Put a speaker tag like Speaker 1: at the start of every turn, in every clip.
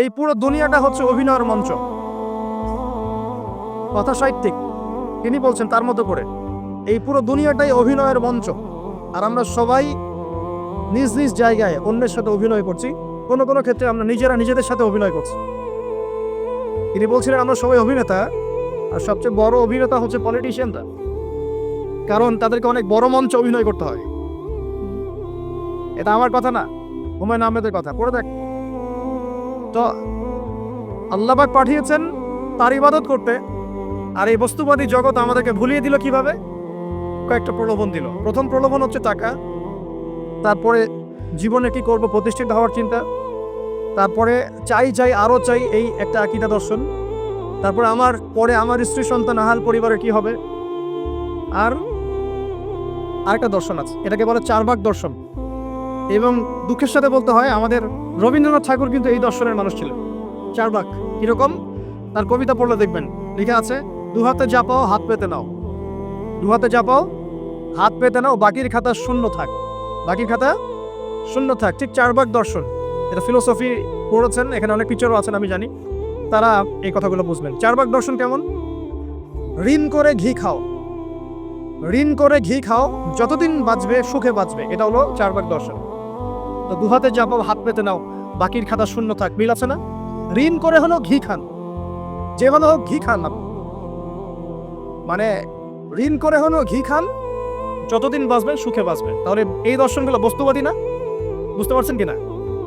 Speaker 1: এই পুরো দুনিয়াটা হচ্ছে অভিনয়ের মঞ্চ। কথা সাহিত্যিক তিনি বলছেন তার মতো করে এই পুরো দুনিয়াটাই অভিনয়ের মঞ্চ, আর আমরা সবাই নিজ নিজ জায়গায় অন্যের সাথে অভিনয় করছি। কোনো কোনো ক্ষেত্রে আমরা নিজেরা নিজেদের সাথে অভিনয় করছি। তিনি বলছিলেন আমরা সবাই অভিনেতা, আর সবচেয়ে বড় অভিনেতা হচ্ছে পলিটিশিয়ানরা, কারণ তাদেরকে অনেক বড় মঞ্চে অভিনয় করতে হয়। এটা আমার কথা না, হুমায়ুন আহমেদের কথা, পড়ে দেখ। তো আল্লাহ পাক পাঠিয়েছেন তার ইবাদত করতে, আর এই বস্তুবাদী জগৎ আমাদেরকে ভুলিয়ে দিল কিভাবে? কয়েকটা প্রলোভন দিল। প্রথম প্রলোভন হচ্ছে টাকা, তারপরে জীবনে কি করব প্রতিষ্ঠিত হওয়ার চিন্তা, তারপরে চাই চাই আরো চাই এই একটা আকীদা দর্শন, তারপরে আমার পরে আমার স্ত্রী সন্তান আহাল পরিবারের কি হবে, আর আরেকটা দর্শন আছে, এটাকে বলে চারবাক দর্শন। এবং দুঃখের সাথে বলতে হয় আমাদের রবীন্দ্রনাথ ঠাকুর কিন্তু এই দর্শনের মানুষ ছিলেন। চারবাক কিরকম? তার কবিতা পড়লে দেখবেন লেখা আছে, দু হাতে যা পাও হাত পেতে নাও, দু হাতে যা পাও হাত পেতে নাও, বাকির খাতা শূন্য থাক, বাকির খাতা শূন্য থাক। ঠিক চারবাক দর্শন, এটা ফিলোসফি পড়েছেন, এখানে অনেক টিচারও আছেন আমি জানি, তারা এই কথাগুলো বুঝবেন। চারবাক দর্শন কেমন? ঋণ করে ঘি খাও, ঋণ করে ঘি খাও, যতদিন বাঁচবে সুখে বাঁচবে, এটা হলো চারবাক দর্শন। তো দু হাতে যা পাও হাত পেতে নাও, বাকির খাতা শূন্য থাক, মিল আছে না? ঋণ করে হলো ঘি খান, যেভাবে হোক ঘি খান, মানে ঋণ করে হলো ঘি খান, যতদিন বাঁচবেন সুখে বাঁচবেন। তাহলে এই দর্শনগুলো বস্তুবাদী না? বুঝতে পারছেন কিনা?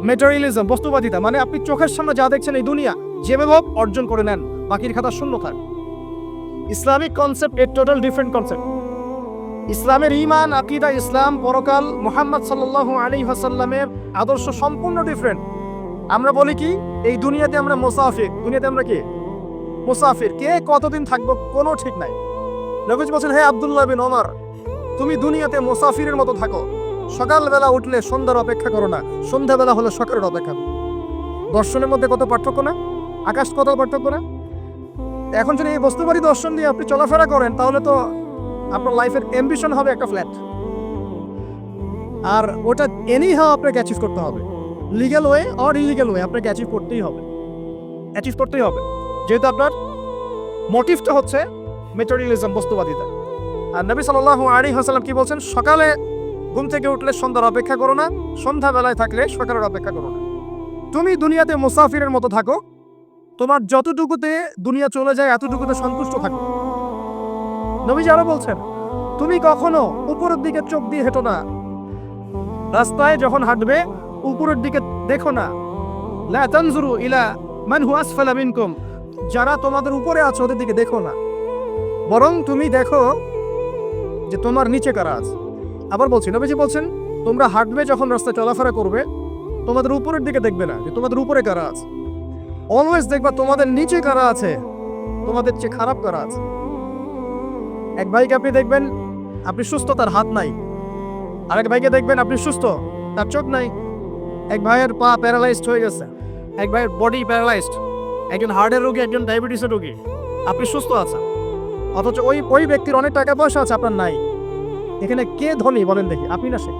Speaker 1: মেটেরিয়ালিজম, বস্তুবাদিতা, মানে আপনি চোখের সামনে যা দেখছেন এই দুনিয়া, যেভাবে হোক অর্জন করে নেন, বাকির খাতা শূন্য থাক। ইসলামিক কনসেপ্ট এর টোটাল ডিফারেন্ট কনসেপ্ট। ইসলামের ঈমান, আকীদা, ইসলাম, পরকাল, মুহাম্মদ সাল্লাল্লাহু আলাইহি ওয়াসাল্লামের আদর্শ সম্পূর্ণ ডিফারেন্ট। আমরা বলি কি, এই দুনিয়াতে আমরা মুসাফির, দুনিয়াতে আমরা কি মুসাফির, কে কতদিন থাকবো কোনো ঠিক নাই। নবীজি বলছেন, হে আব্দুল্লাহ বিন ওমর, তুমি দুনিয়াতে মুসাফিরের মতো থাকো, সকালবেলা উঠলে সন্ধ্যার অপেক্ষা করো না, সন্ধ্যাবেলা হলে সকালের অপেক্ষা করো। দর্শনের মধ্যে কত পার্থক্য না? আকাশ কত পার্থক্য না? এখন যদি এই বস্তুবাদী দর্শন দিয়ে আপনি চলাফেরা করেন, তাহলে তো আপনার লাইফের অ্যাম্বিশন হবে একটা ফ্ল্যাট, আর ওটা এনি হাও আপনাকে অ্যাচিভ করতে হবে, legal way or illegal way, আপনাকে অ্যাচিভ করতেই হবে, অ্যাচিভ করতেই হবে, যেহেতু আপনার মোটিভটা হচ্ছে মেটেরিয়ালিজম, বস্তুবাদিতা। আর নবী সাল্লাল্লাহু আলাইহি ওয়াসাল্লাম কি বলছেন? সকালে ঘুম থেকে উঠলে সন্ধ্যার অপেক্ষা করো না, সন্ধ্যাবেলায় থাকলে সকালের অপেক্ষা করো না। তুমি দুনিয়াতে মুসাফিরের মতো থাকো, তোমার যতটুকুতে দুনিয়া চলে যায় এতটুকুতে সন্তুষ্ট থাকো। নবীজি আরো বলছেন, তুমি কখনো উপরের দিকে চোখ দিয়ে হেঁটো না, রাস্তায় যখন হাঁটবে উপরের দিকে দেখো না। লা তানজুরু ইলা মান হুয়া আসফালা মিনকুম, যারা তোমাদের উপরে আছে ওদের দিকে দেখো না, বরং তুমি দেখো যে তোমার নিচে কারা আছে। আবার বলছি, নবীজি বলছেন, তোমরা হাঁটবে যখন রাস্তায় চলাফেরা করবে, তোমাদের উপরের দিকে দেখবে না যে তোমাদের উপরে কারা আছে, অলওয়েজ দেখবা তোমাদের নিচে কারা আছে, তোমাদের চেয়ে খারাপ কারা আছে। এক ভাইকে আপনি দেখবেন আপনি সুস্থ, তার হাত নাই, আরেক ভাইকে দেখবেন আপনি সুস্থ, তার চোখ নাই। এক ভাইয়ের পা প্যারালাইজড হয়ে গেছে, এক ভাইয়ের বডি প্যারালাইজড, একজন হার্টের রোগী, একজন ডায়াবেটিসের রোগী, আপনি সুস্থ আছেন, অথচ ওই ব্যক্তির অনেক টাকা পয়সা আছে, আপনার নাই। এখানে কে ধনী বলেন দেখি, আপনি না সে?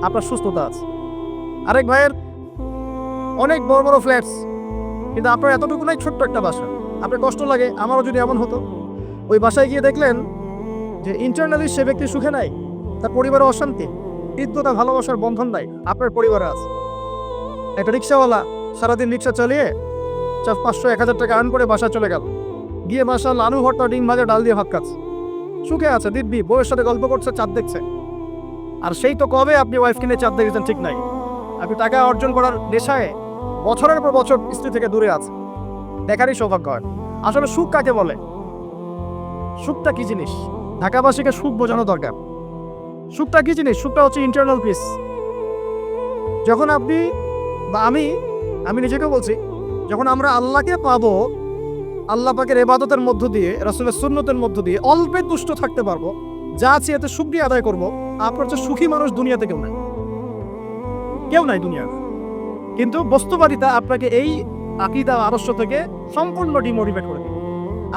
Speaker 1: আপনার সুস্থতা আছে। আরেক ভাইয়ের অনেক বড় বড় ফ্ল্যাটস, কিন্তু আপনার এতটুকু নাই, ছোট্ট একটা বাসা। আপনার কষ্ট লাগে, আমারও যদি এমন হতো। ওই বাসায় গিয়ে দেখলেন যে ইন্টারনালি সে ব্যক্তি সুখে নাই, তার পরিবারে অশান্তি, হৃদ্যতা, ভালোবাসার বন্ধন নাই, আপনার পরিবারে আছে। একটা রিক্সাওয়ালা সারাদিন রিক্সা চালিয়ে 500-1000 টাকা আর্ন করে বাসায় চলে গেল, গিয়ে মাশাআল্লাহ আলু ভর্তা, ডিম ভাজা, ডাল দিয়ে ভাত খাচ্ছে, সুখে আছে, দিব্যি, বউয়ের সাথে গল্প করছে, চাঁদ দেখছে। আর সেই তো কবে আপনি ওয়াইফ কিনে চাঁদ দেখেছেন ঠিক নাই, আপনি টাকা অর্জন করার নেশায় বছরের পর বছর স্ত্রী থেকে দূরে আছে, দেখারই সৌভাগ্য হয়। আসলে সুখ কাকে বলে? সুখটা কি জিনিস? ঢাকাবাসীকে সুখ বোঝানো দরকার। সুখটা কি জিনিস? সুখটা হচ্ছে ইন্টারনাল পিস। যখন আপনি বা আমি নিজেকে বলছি, যখন আমরা আল্লাহকে পাবো, আল্লাহ পাকের ইবাদতের মধ্য দিয়ে, রাসূলের সুন্নতের মধ্য দিয়ে অল্পে তুষ্ট থাকতে পারবো, যা আছে এতে শুকরিয়া আদায় করবো, আপনার হচ্ছে সুখী মানুষ দুনিয়াতে কেউ নাই, কেউ নাই দুনিয়া। কিন্তু বস্তুবাদিতা আপনাকে এই আকীদা আদর্শ থেকে সম্পূর্ণ ডিমোটিভেট করে দেবে।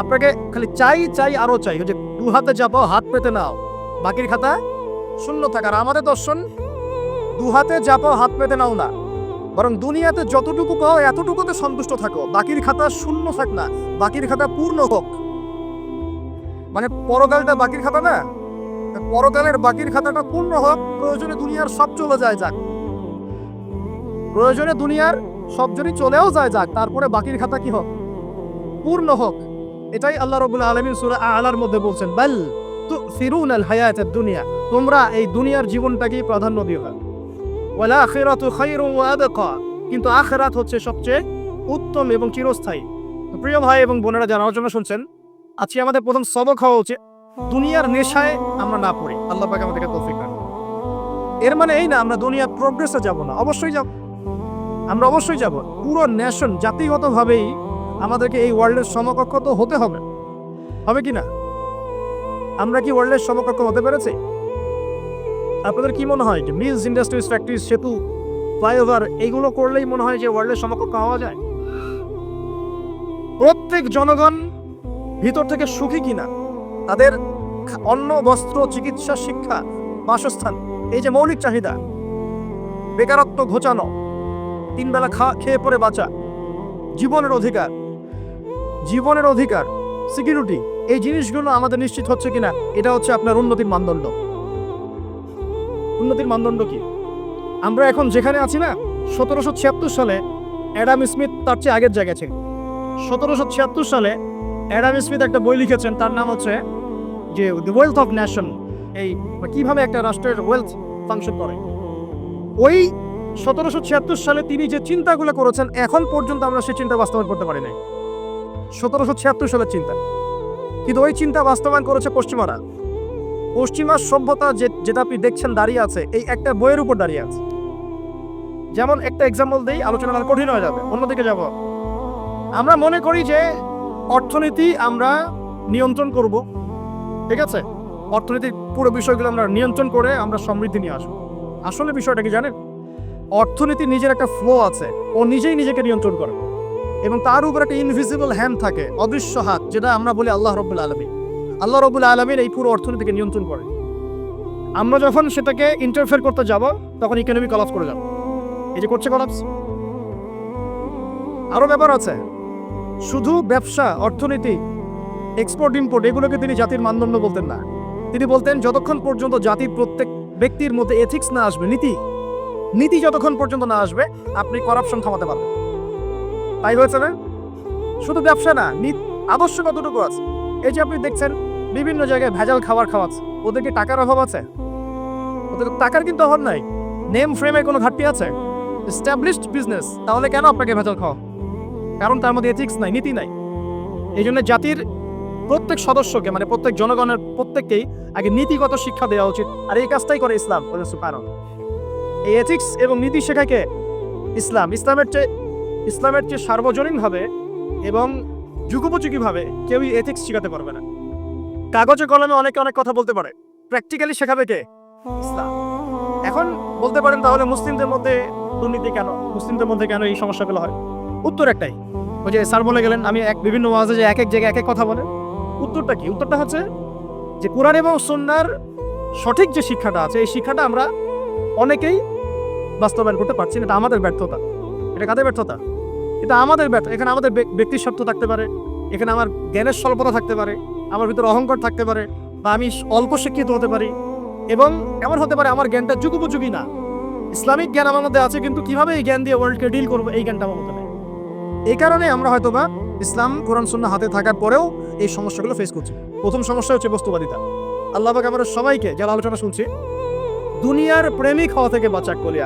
Speaker 1: আপনাকে খালি চাই চাই আরো চাই, যে দু হাতে যাবো হাত পেতে নাও, বাকির খাতা শূন্য থাকার। আমাদের দর্শন দু হাতে যাবো হাত পেতে নাও না, বরং দুনিয়াতে যতটুকু পাও এতটুকুতে সন্তুষ্ট থাকো, বাকির খাতা শূন্য থাক না, বাকির খাতা পূর্ণ হোক। মানে পরকালটা বাকির খাতা না, পরকালের বাকির খাতাটা পূর্ণ হোক। প্রয়োজনে দুনিয়ার সব চলে যায় যাক, প্রয়োজনে দুনিয়ার সব যদি চলেও যায় যাক, তারপরে বাকির খাতা কি হোক? পূর্ণ হোক। এটাই আল্লাহ রাব্বুল আলামিন সূরা আ'লার মধ্যে বলছেন, বাল তুসিরুনাল হায়াতাদ দুনিয়া, তোমরা এই দুনিয়ার জীবনটাকেই প্রাধান্য দিও। ওয়াল আখিরাতু খায়রুন ওয়া আবকা, কিন্তু আখিরাত হচ্ছে সবচেয়ে উত্তম এবং চিরস্থায়ী। প্রিয় ভাই এবং বোনেরা যারা আলোচনা শুনছেন, আজকে আমাদের প্রথম সবক হওয়া উচিত দুনিয়ার নেশায় আমরা না পড়ি। আল্লাহ পাক আমাদেরকে তৌফিক দান। এর মানে এই না আমরা দুনিয়ার প্রোগ্রেসে যাব না, অবশ্যই যাব, আমরা অবশ্যই যাব। পুরো নেশন জাতিগতভাবেই আমাদেরকে এই ওয়ার্ল্ডের সমকক্ষ তো হতে হবে, হবে কি না? আমরা কি ওয়ার্ল্ডের সমকক্ষ হতে পেরেছি? আপনাদের কি মনে হয় যে মিলস, ইন্ডাস্ট্রিজ, ফ্যাক্টরিজ, সেতু, ফ্লাইওভার এইগুলো করলেই মনে হয় যে ওয়ার্ল্ডের সমকক্ষ হওয়া যায়? প্রত্যেক জনগণ ভিতর থেকে সুখী কিনা, তাদের অন্ন, বস্ত্র, চিকিৎসা, শিক্ষা, বাসস্থান, এই যে মৌলিক চাহিদা, বেকারত্ব ঘোচানো, 3 বেলা খেয়ে পরে বাঁচা, জীবনের অধিকার, সিকিউরিটি, এই জিনিসগুলো আমাদের নিশ্চিত হচ্ছে কিনা, এটা হচ্ছে আপনার উন্নতির মানদণ্ড। উন্নতির মানদণ্ড কি? আমরা এখন যেখানে আছি না, 1776 সালে অ্যাডাম স্মিথ তার চেয়ে আগের জায়গায় ছিল। 1776 সালে অ্যাডাম স্মিথ একটা বই লিখেছেন, তার নাম হচ্ছে যে দ্য ওয়েলথ অফ নেশন, এই কিভাবে একটা রাষ্ট্রের ওয়েলথ ফাংশন করে। ওই 1776 সালে তিনি যে চিন্তাগুলো করেছেন, এখন পর্যন্ত আমরা সেই চিন্তা বাস্তবায়ন করতে পারি নাই। 1776 সালের চিন্তা, কিন্তু ওই চিন্তা বাস্তবায়ন করেছে পশ্চিমারা। পশ্চিমা সভ্যতা যেটা আপনি দেখছেন দাঁড়িয়ে আছে, এই একটা বইয়ের উপর দাঁড়িয়ে আছে। যেমন একটা এক্সাম্পল দেই, আলোচনা কঠিন হয়ে যাবে, অন্যদিকে যাব। আমরা মনে করি যে অর্থনীতি আমরা নিয়ন্ত্রণ করব, ঠিক আছে, অর্থনীতির পুরো বিষয়গুলো আমরা নিয়ন্ত্রণ করে আমরা সমৃদ্ধি নিয়ে আসবো। আসলে বিষয়টা কি জানেন? অর্থনীতি নিজের একটা ফ্লো আছে, ও নিজেই নিজেকে নিয়ন্ত্রণ করে, এবং তার উপর একটা ইনভিজিবল হ্যান্ড থাকে, অদৃশ্য হাত, যেটা আমরা বলি আল্লাহ রাব্বুল আলামিন। আল্লাহ রাব্বুল আলামিন এই পুরো অর্থনীতিকে নিয়ন্ত্রণ করে। আমরা যখন সেটাকে ইন্টারফেয়ার করতে যাব, তখন ইকোনমি কলাপস করে যাবে। এই যে করছে কলাপস। আরো ব্যাপার আছে, শুধু ব্যবসা, অর্থনীতি, এক্সপোর্ট ইম্পোর্ট, এগুলোকে তিনি জাতির মানদণ্ড বলতেন না। তিনি বলতেন যতক্ষণ পর্যন্ত জাতির প্রত্যেক ব্যক্তির মধ্যে এথিক্স না আসবে, নীতি যতক্ষণ পর্যন্ত না আসবে, আপনি করাপশন থামাতে পারবেন। তাই হয়েছে না? শুধু ব্যবসা না, আদর্শ কতটুকু আছে। এই যে আপনি দেখছেন বিভিন্ন জায়গায় ভেজাল খাবার খাওয়াচ্ছে, ওদেরকে টাকার অভাব আছে? ওদের টাকার কিন্তু অভাব নাই। নেম ফ্রেমে কোনো ঘাটতি আছে? এস্টাবলিশড বিজনেস, তাহলে কেন আপনাকে ভেজাল খাওয়া? কারণ তার মধ্যে এথিক্স নাই, নীতি নাই। এই জন্য জাতির প্রত্যেক সদস্যকে, মানে প্রত্যেক জনগণের প্রত্যেককেই আগে নীতিগত শিক্ষা দেওয়া উচিত। আর এই কাজটাই করে ইসলাম। এই এথিক্স এবং নীতি শেখাকে ইসলাম। ইসলামের চেয়ে সার্বজনীনভাবে এবং যুগোপযোগীভাবে কেউই এথিক্স শেখাতে পারবে না। কাগজে কলমে অনেকে অনেক কথা বলতে পারে, প্র্যাকটিক্যালি শেখাবে কে? ইসলাম। এখন বলতে পারেন তাহলে মুসলিমদের মধ্যে দুর্নীতি কেন, মুসলিমদের মধ্যে কেন এই সমস্যাগুলো হয়? উত্তর একটাই, ওই যে স্যার বলে গেলেন, আমি বিভিন্ন ওয়াজে যে এক এক জায়গায় এক এক কথা বলে। উত্তরটা কি? উত্তরটা হচ্ছে যে কোরআন এবং সুন্নাহর সঠিক যে শিক্ষাটা আছে, এই শিক্ষাটা আমরা অনেকেই বাস্তবায়ন করতে পারছি না। এটা আমাদের ব্যর্থতা। এটা কাদের ব্যর্থতা? এটা আমাদের ব্যর্থ। এখানে আমাদের ব্যক্তির স্বার্থ থাকতে পারে, এখানে আমার জ্ঞানের স্বল্পতা থাকতে পারে, আমার ভিতরে অহংকার থাকতে পারে, বা আমি অল্প শিক্ষিত হতে পারি, এবং এমন হতে পারে আমার জ্ঞানটা যুগোপযোগী না। ইসলামিক জ্ঞান আমার মধ্যে আছে, কিন্তু কিভাবে এই জ্ঞান দিয়ে ওয়ার্ল্ডকে ডিল করবো, এই জ্ঞানটা আমার মধ্যে নেই। এই কারণে আমরা হয়তোবা ইসলাম, কোরআন, সুন্নাহ হাতে থাকার পরেও এই সমস্যাগুলো ফেস করছি। প্রথম সমস্যা হচ্ছে বস্তুবাদিতা। আল্লাহ পাক আমরা সবাইকে, যারা আলোচনা শুনছি, দুনিয়ার প্রেমিক হওয়া থেকে বাঁচাক বলি।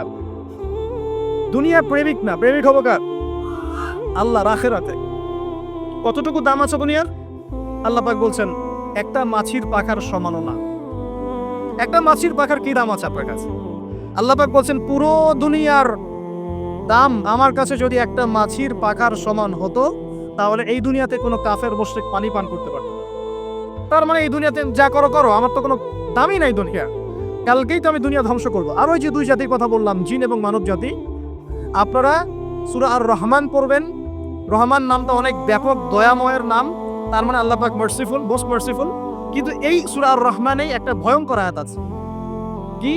Speaker 1: দুনিয়ার প্রেমিক না, প্রেমিক হবো কার? আল্লাহর আখিরাতে। কতটুকু দাম আছে দুনিয়ার? আল্লাহ পাক বলছেন একটা মাছির পাখার সমানও না। একটা মাছির পাখার কি দাম আছে আপনার কাছে? আল্লাহ পাক বলছেন পুরো দুনিয়ার দাম আমার কাছে যদি একটা মাছির পাখার সমান হতো, তাহলে এই দুনিয়াতে কোনো কাফের মুশরিক পানি পান করতে পারত না। তার মানে এই দুনিয়াতে যা করো করো, আমার তো কোনো দামই নাই দুনিয়া। কালকেই তো আমি দুনিয়া ধ্বংস করবো। আর ওই যে দুই জাতির কথা বললাম, জিন এবং মানব জাতি, আপনারা সূরা আর রহমান পড়বেন। রহমান নামটা অনেক ব্যাপক, দয়াময়ের নাম, তার মানে আল্লাহ পাক মার্সিফুল, মোস্ট মার্সিফুল। কিন্তু এই সূরা আর রহমানেই একটা ভয়ঙ্কর আয়াত আছে, কি?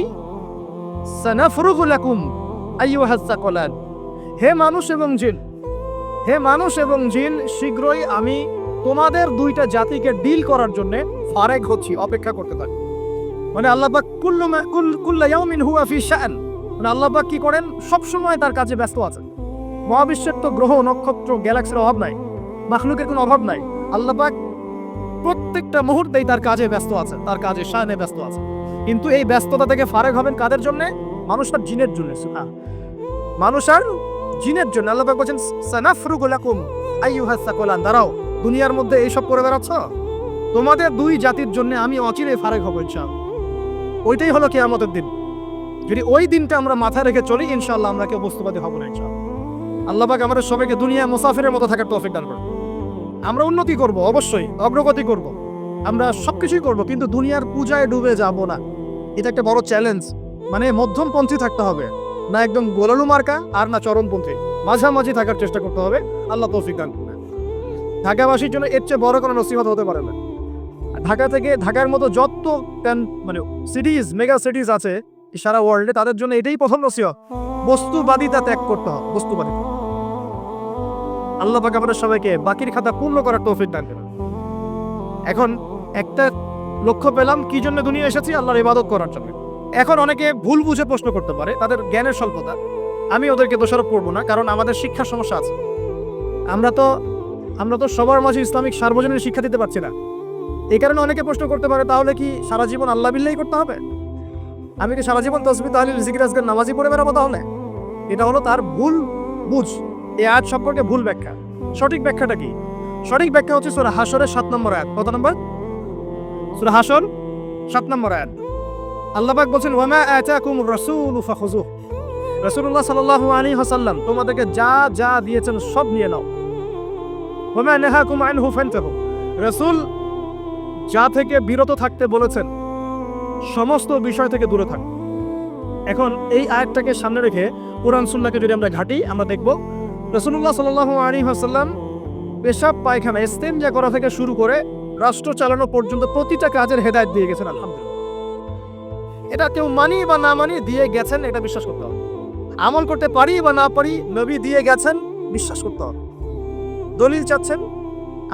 Speaker 1: সানাফরুগু লাকুম আইয়ুহাস সাকলান, হে মানুষ এবং জিন, হে মানুষ এবং জিন, শীঘ্রই আমি তোমাদের দুইটা জাতিকে ডিল করার জন্য ফারেক হচ্ছি, অপেক্ষা করতে থাকি। মানে আল্লাহ পাক কুল্লু ইয়াউমিন হুয়া ফি শাআন, মানে আল্লাহ পাক কি করেন, সব সময় তার কাজে ব্যস্ত আছেন। মহাবিশ্বের তো গ্রহ নক্ষত্র গ্যালাক্সির অভাব নাই, মাখলুকের কোনো অভাব নাই। আল্লাহ পাক প্রত্যেকটা মুহূর্তেই তার কাজে ব্যস্ত আছে, তার কাজে শানে ব্যস্ত আছে। কিন্তু এই ব্যস্ততা থেকে ফারেক হবেন কাদের জন্য? মানুষ আর জিনের জন্য। মানুষ আর জিনের জন্য আল্লাহ পাক বলেন সানাফরুগু লাকুম আইয়ুহাস সাকলান, দাঁড়াও, দুনিয়ার মধ্যে এইসব করে বেড়াচ্ছ, তোমাদের দুই জাতির জন্য আমি অচিরে ফারেক হব ইনশাআল্লাহ। ওইটাই হলো কিয়ামতের দিন। যদি ওই দিনটা আমরা মাথায় রেখে চলি, ইনশাআল্লাহ আমরা কেউ বস্তুবাদী হব না ইনশাআল্লাহ। আল্লাহ পাক আমাদের সবাইকে দুনিয়া মুসাফিরের মতো থাকার তৌফিক দান করুন। আমরা উন্নতি করব, অবশ্যই অগ্রগতি করব, আমরা সবকিছুই করব, কিন্তু দুনিয়ার পূজায় ডুবে যাব না। এটা একটা বড় চ্যালেঞ্জ। মানে মধ্যমপন্থী থাকতে হবে, না একদম গোলালু মার্কা আর না চরমপন্থী, মাঝামাঝি থাকার চেষ্টা করতে হবে। আল্লাহ তৌফিক দান করবেন। ঢাকাবাসীর জন্য এর চেয়ে বড় কোনো নসিহত হতে পারে না। ঢাকা থেকে, ঢাকার মতো যত মানে সিটিজ, মেগা সিটিজ আছে সারা ওয়ার্ল্ডে, তাদের জন্য এটাই প্রথম নসিহত, বস্তুবাদিতা ত্যাগ করতে হবে। বস্তুবাদিতা। আল্লাহ পাক আমাদের সবাইকে বাকির খাতা পূর্ণ করার তৌফিক দান করেন। এখন একটা লক্ষ্য পেলাম, কি জন্য দুনিয়া এসেছি? আল্লাহর ইবাদত করার জন্য। এখন অনেকে ভুল বুঝে প্রশ্ন করতে পারে, তাদের জ্ঞানের স্বল্পতা। আমি ওদেরকে দোষারোপ করবো না, কারণ আমাদের শিক্ষার সমস্যা আছে। আমরা তো সবার মাঝে ইসলামিক সার্বজনীন শিক্ষা দিতে পারছি না। এই কারণে অনেকে প্রশ্ন করতে পারে, তাহলে কি সারা জীবন আল্লাহ বিল্লাহি করতে হবে? আমি কি সারা জীবন তাসবিহ তাহলিল জিকির আজকার নামাজি পড়ে বেড়াবো? তাহলে এটা হলো তার ভুল বুঝ। এই আয়াত সম্পর্কে ভুল ব্যাখ্যা। সঠিক ব্যাখ্যাটা কি? সঠিক ব্যাখ্যা হচ্ছে সূরা হাশরের 7 নম্বর আয়াত। কত নম্বর? সূরা হাশর 7 নম্বর আয়াত। আল্লাহ পাক বলেন, ওয়া মা আতাকুমুর রাসূলু ফাখুযুহ। রাসূলুল্লাহ সাল্লাল্লাহু আলাইহি ওয়াসাল্লাম তোমাদেরকে যা যা দিয়েছেন সব নিয়ে নাও। ওয়া মা নাহাকুম আনহু ফান্তাহু। রাসূল যা থেকে বিরত থাকতে বলেছেন সমস্ত বিষয় থেকে দূরে থাক। এখন এই আয়াতটাকে সামনে রেখে কুরআন সুন্নাহকে যদি আমরা ঘাঁটি, আমরা দেখব রাসূলুল্লাহ সাল্লাল্লাহু আলাইহি ওয়াসাল্লাম পেশাব পায়খানা ইস্তেনজা করা থেকে শুরু করে রাষ্ট্র চালানো পর্যন্ত প্রতিটা কাজের হেদায়েত দিয়ে গেছেন। আলহামদুলিল্লাহ। এটা কেউ মানি বা না মানি, দিয়ে গেছেন, এটা বিশ্বাস করতে হবে। আমল করতে পারি বা না পারি, নবী দিয়ে গেছেন, বিশ্বাস করতে হবে। দলিল চাচ্ছেন,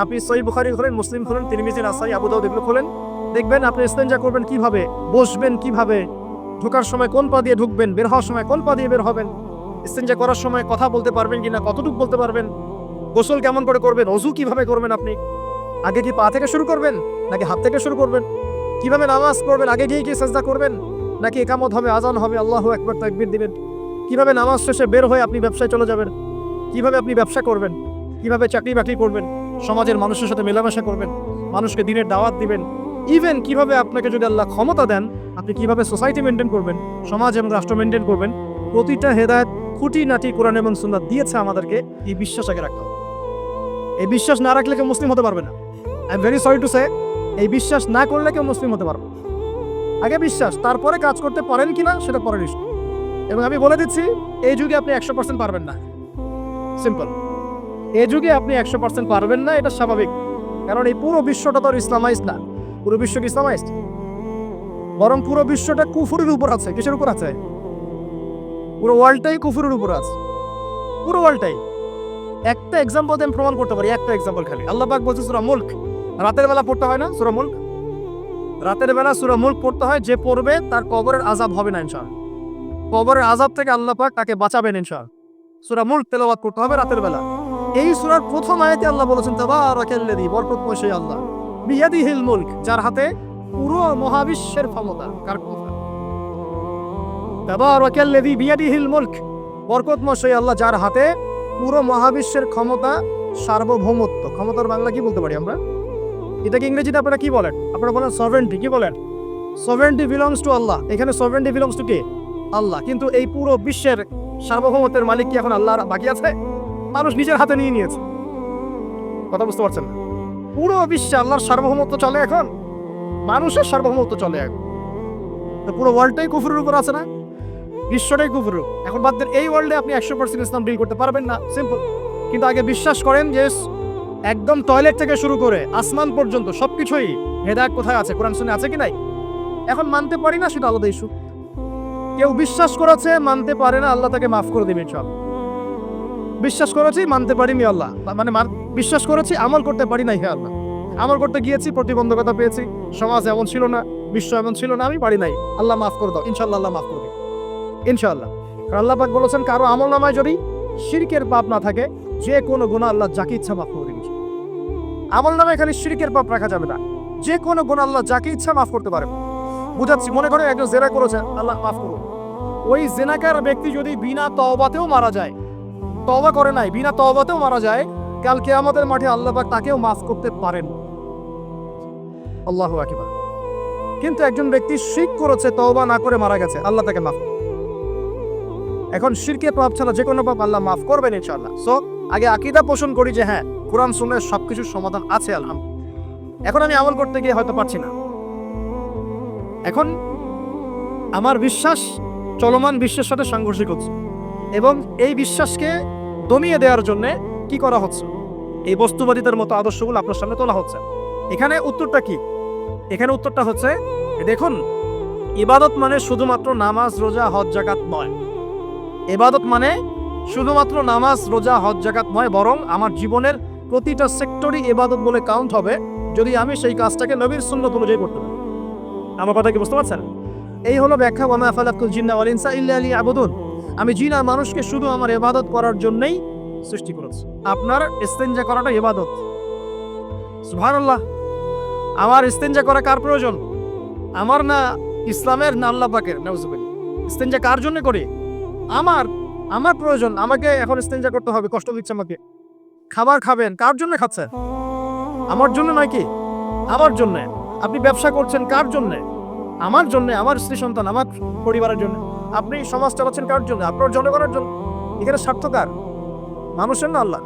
Speaker 1: আপনি সহিহ বুখারী খোলেন, মুসলিম খোলেন, তিরমিজি, নাসাই, আবু দাউদ এগুলো খোলেন, দেখবেন আপনি ইস্তেনজা করবেন কিভাবে, বসবেন কিভাবে, ঢোকার সময় কোন পা দিয়ে ঢুকবেন, বের হওয়ার সময় কোন পা দিয়ে বের হবেন, ইস্তেনজা করার সময় কথা বলতে পারবেন কিনা, কতটুকু বলতে পারবেন, গোসল কেমন করে করবেন, ওযু কিভাবে করবেন, আপনি আগে কি পা থেকে শুরু করবেন নাকি হাত থেকে শুরু করবেন, কিভাবে নামাজ পড়বেন, আগে গিয়ে কি সাজদা করবেন নাকি ইকামত হবে, আজান হবে, আল্লাহু আকবার তাকবীর দিবেন, কিভাবে নামাজ শেষে বের হয়ে আপনি ব্যবসায় চলে যাবেন, কিভাবে আপনি ব্যবসা করবেন, কিভাবে চাকরি বাকরি করবেন, সমাজের মানুষের সাথে মেলামেশা করবেন, মানুষকে দিনের দাওয়াত দিবেন, ইভেন কিভাবে আপনাকে যদি আল্লাহ ক্ষমতা দেন আপনি কিভাবে সোসাইটি মেনটেন করবেন, সমাজ এবং রাষ্ট্র মেনটেন করবেন, প্রতিটা হেদায়েত খুঁটিনাটি কোরআন এবং সুন্নাহ দিয়েছে আমাদেরকে। এই বিশ্বাস আগে রাখতে হবে। এই বিশ্বাস না রাখলে কেউ মুসলিম হতে পারবে না। I am very sorry to say, এই বিশ্বাস না করলে কেউ মুসলিম হতে পারবে। আগে বিশ্বাস, তারপরে কাজ করতে পারেন কিনা সেটা পরের ইস্যু। এবং আমি বলে দিচ্ছি, এই যুগে আপনি 100% পারবেন না। সিম্পল, এই যুগে আপনি 100% পারবেন না, এটা স্বাভাবিক। কারণ এই পুরো বিশ্বটা তো ইসলামাইজড না। পুরো বিশ্ব কি ইসলামাইজড? বরং পুরো বিশ্বটা কুফরের উপর আছে। কিসের উপর আছে? পুরো ওয়ার্ল্ডটাই কুফরের উপর আছে। পুরো ওয়ার্ল্ডটাই। একটা এক্সাম্পল দিয়ে প্রমাণ করতে পারি, একটা এক্সাম্পল খালি। আল্লাহ পাক বলছে সূরা মুলক, রাতের বেলা পড়তে হয় না সূরা মুলক? রাতের বেলা সূরা মুলক পড়তে হয়। যে পড়বে তার কবরের আযাব হবে না ইনশাআল্লাহ। কবরের আযাব থেকে আল্লাহ পাক তাকে বাঁচাবেন ইনশাআল্লাহ। সূরা মুলক তেলাওয়াত করতে হবে রাতের বেলা। এই সূরার প্রথম আয়াতে আল্লাহ বলেছেন তাবারাকাল্লাযী, বরকতময় সেই আল্লাহ, বিয়াদিহিল মুলক, যার হাতে পুরো মহাবিশ্বের ক্ষমতা। কার ক্ষমতা? তাবারাকাল্লাযী বিয়াদিহিল মুলক, বরকতময় সেই আল্লাহ যার হাতে পুরো মহাবিশ্বের ক্ষমতা, সার্বভৌমত্ব। ক্ষমতার বাংলা কি বলতে পারি আমরা? এটাকে ইংরেজিতে আপনারা কি বলেন? আপনারা বলেন সভারেন্টি। কি বলেন? সভারেন্টি বিলংস টু আল্লাহ। এখানে সভারেন্টি বিলংস টু কে? আল্লাহ। কিন্তু এই পুরো বিশ্বের সার্বভৌমত্বের মালিক কি এখন আল্লাহ বাকি আছে? মানুষ নিজের হাতে নিয়ে নিয়েছে। কথা বুঝতে পারছেন না? পুরো বিশ্বে আল্লাহর সার্বভৌমত্ব চলে এখন, মানুষের সার্বভৌমত্ব চলে এখন। তো পুরো ওয়ার্ল্ডটাই কুফরের উপর আছে না? বিশ্বটাই কুফরের। এখন বাদ দেন, এই ওয়ার্ল্ডে আপনি 100% ইসলাম ডিল করতে পারবেন না, সিম্পল। কিন্তু আগে বিশ্বাস করেন যে একদম টয়লেট থেকে শুরু করে আসমান পর্যন্ত সবকিছুই হেদায়েত কোথায় আছে, কোরআন শুনে আছে কি নাই। এখন মানতে পারি না, সেটা আলাদা ইস্যু। কেউ বিশ্বাস করেছে, মানতে পারে না, আল্লাহ তাকে মাফ করে দেবেন সব। বিশ্বাস করেছি, মানতে পারিনি আল্লাহ, মানে বিশ্বাস করেছি, আমল করতে পারি নাই হে আল্লাহ। আমল করতে গিয়েছি, প্রতিবন্ধকতা পেয়েছি, সমাজ এমন ছিল না, বিশ্ব এমন ছিল না, আমি পারি নাই, আল্লাহ মাফ করে দাও। ইনশাআল্লাহ আল্লাহ মাফ করবে, ইনশাআল্লাহ। কারণ আল্লাহ পাক বলেছেন, কারো আমল নামায় যদি শিরকের পাপ না থাকে, যে কোনো গুনাহ আল্লাহ যাকে ইচ্ছা মাফ করে দিবেন। আমল নামায় খালি শিরকের পাপ রাখা যাবে না, যে কোনো গুনাহ আল্লাহ যাকে ইচ্ছা মাফ করতে পারে। বুঝাচ্ছি, মনে করে একজন জেনা করেছে, আল্লাহ মাফ করুন। ওই জেনাকার ব্যক্তি যদি বিনা তওবাতেও মারা যায়, তওবা করে নাই, বিনা তওবাতেও মারা যায়, কাল কিয়ামতের মাঠে আল্লাহ পাক তাকেও মাফ করতে পারেন। আল্লাহু আকবার। কিন্তু একজন ব্যক্তি শিরক করেছে, তওবা না করে মারা গেছে, আল্লাহ তাকে মাফ। এখন শিরকের পাপ ছাড়া যে কোনো পাপ আল্লাহ মাফ করবেন ইনশাআল্লাহ। সো আগে আকীদা পোষণ করি যে হ্যাঁ, কোরআন সুন্নাহর সবকিছুর সমাধান আছে আলহামদুলিল্লাহ। এখন আমি আমল করতে গিয়ে হয়তো পারছি না, এখন আমার বিশ্বাস চলমান বিশ্বের সাথে সাংঘর্ষিক হচ্ছে, এবং এই বিশ্বাসকে দমিয়ে দেওয়ার জন্য কি করা হচ্ছে? এই বস্তুবাদিতার মতো আদর্শগুলো আপনার সামনে তোলা হচ্ছে। এখানে উত্তরটা কি? এখানে উত্তরটা হচ্ছে, দেখুন, ইবাদত মানে শুধুমাত্র নামাজ, রোজা, হজ, যাকাত নয়। ইবাদত মানে শুধুমাত্র নামাজ, রোজা, হজ, যাকাত নয়, বরং আমার জীবনের প্রতিটা সেক্টরই ইবাদত বলে কাউন্ট হবে যদি আমি সেই কাজটাকে নবীর সুন্নাত অনুযায়ী করতে পারি। আমার কথা কি বুঝতে পারছেন? এই হলো ব্যাখ্যা, ওয়া মা খালাকতুল জিন্না ওয়াল ইনসা ইল্লা লিয়াবুদুন। আমি জিন আর মানুষকে শুধু আমার ইবাদত করার জন্যই সৃষ্টি করেছি। আপনার ইস্তেনজা করাটা ইবাদত। সুবহানাল্লাহ। আমার ইস্তেনজা করা কার প্রয়োজন? আমার না ইসলামের, না আল্লাহ পাকের? নাউজুবিল্লাহ। ইস্তেনজা কার জন্য করি? আমার প্রয়োজন। আমাকে এখন ইস্তেনজা করতে হবে, কষ্ট দিচ্ছে আমাকে। খাবার খাবেন, কার জন্য খাচ্ছেন? আমার জন্য নয় কি? আমার জন্য। আপনি ব্যবসা করছেন, কার জন্য? আমার জন্য, আমার স্ত্রী সন্তান, আমার পরিবারের জন্য। আপনি সমাজ চালাচ্ছেন কার জন্য? আপনার জনগণের জন্য। এখানে স্বার্থ কার? মানুষের না আল্লাহ?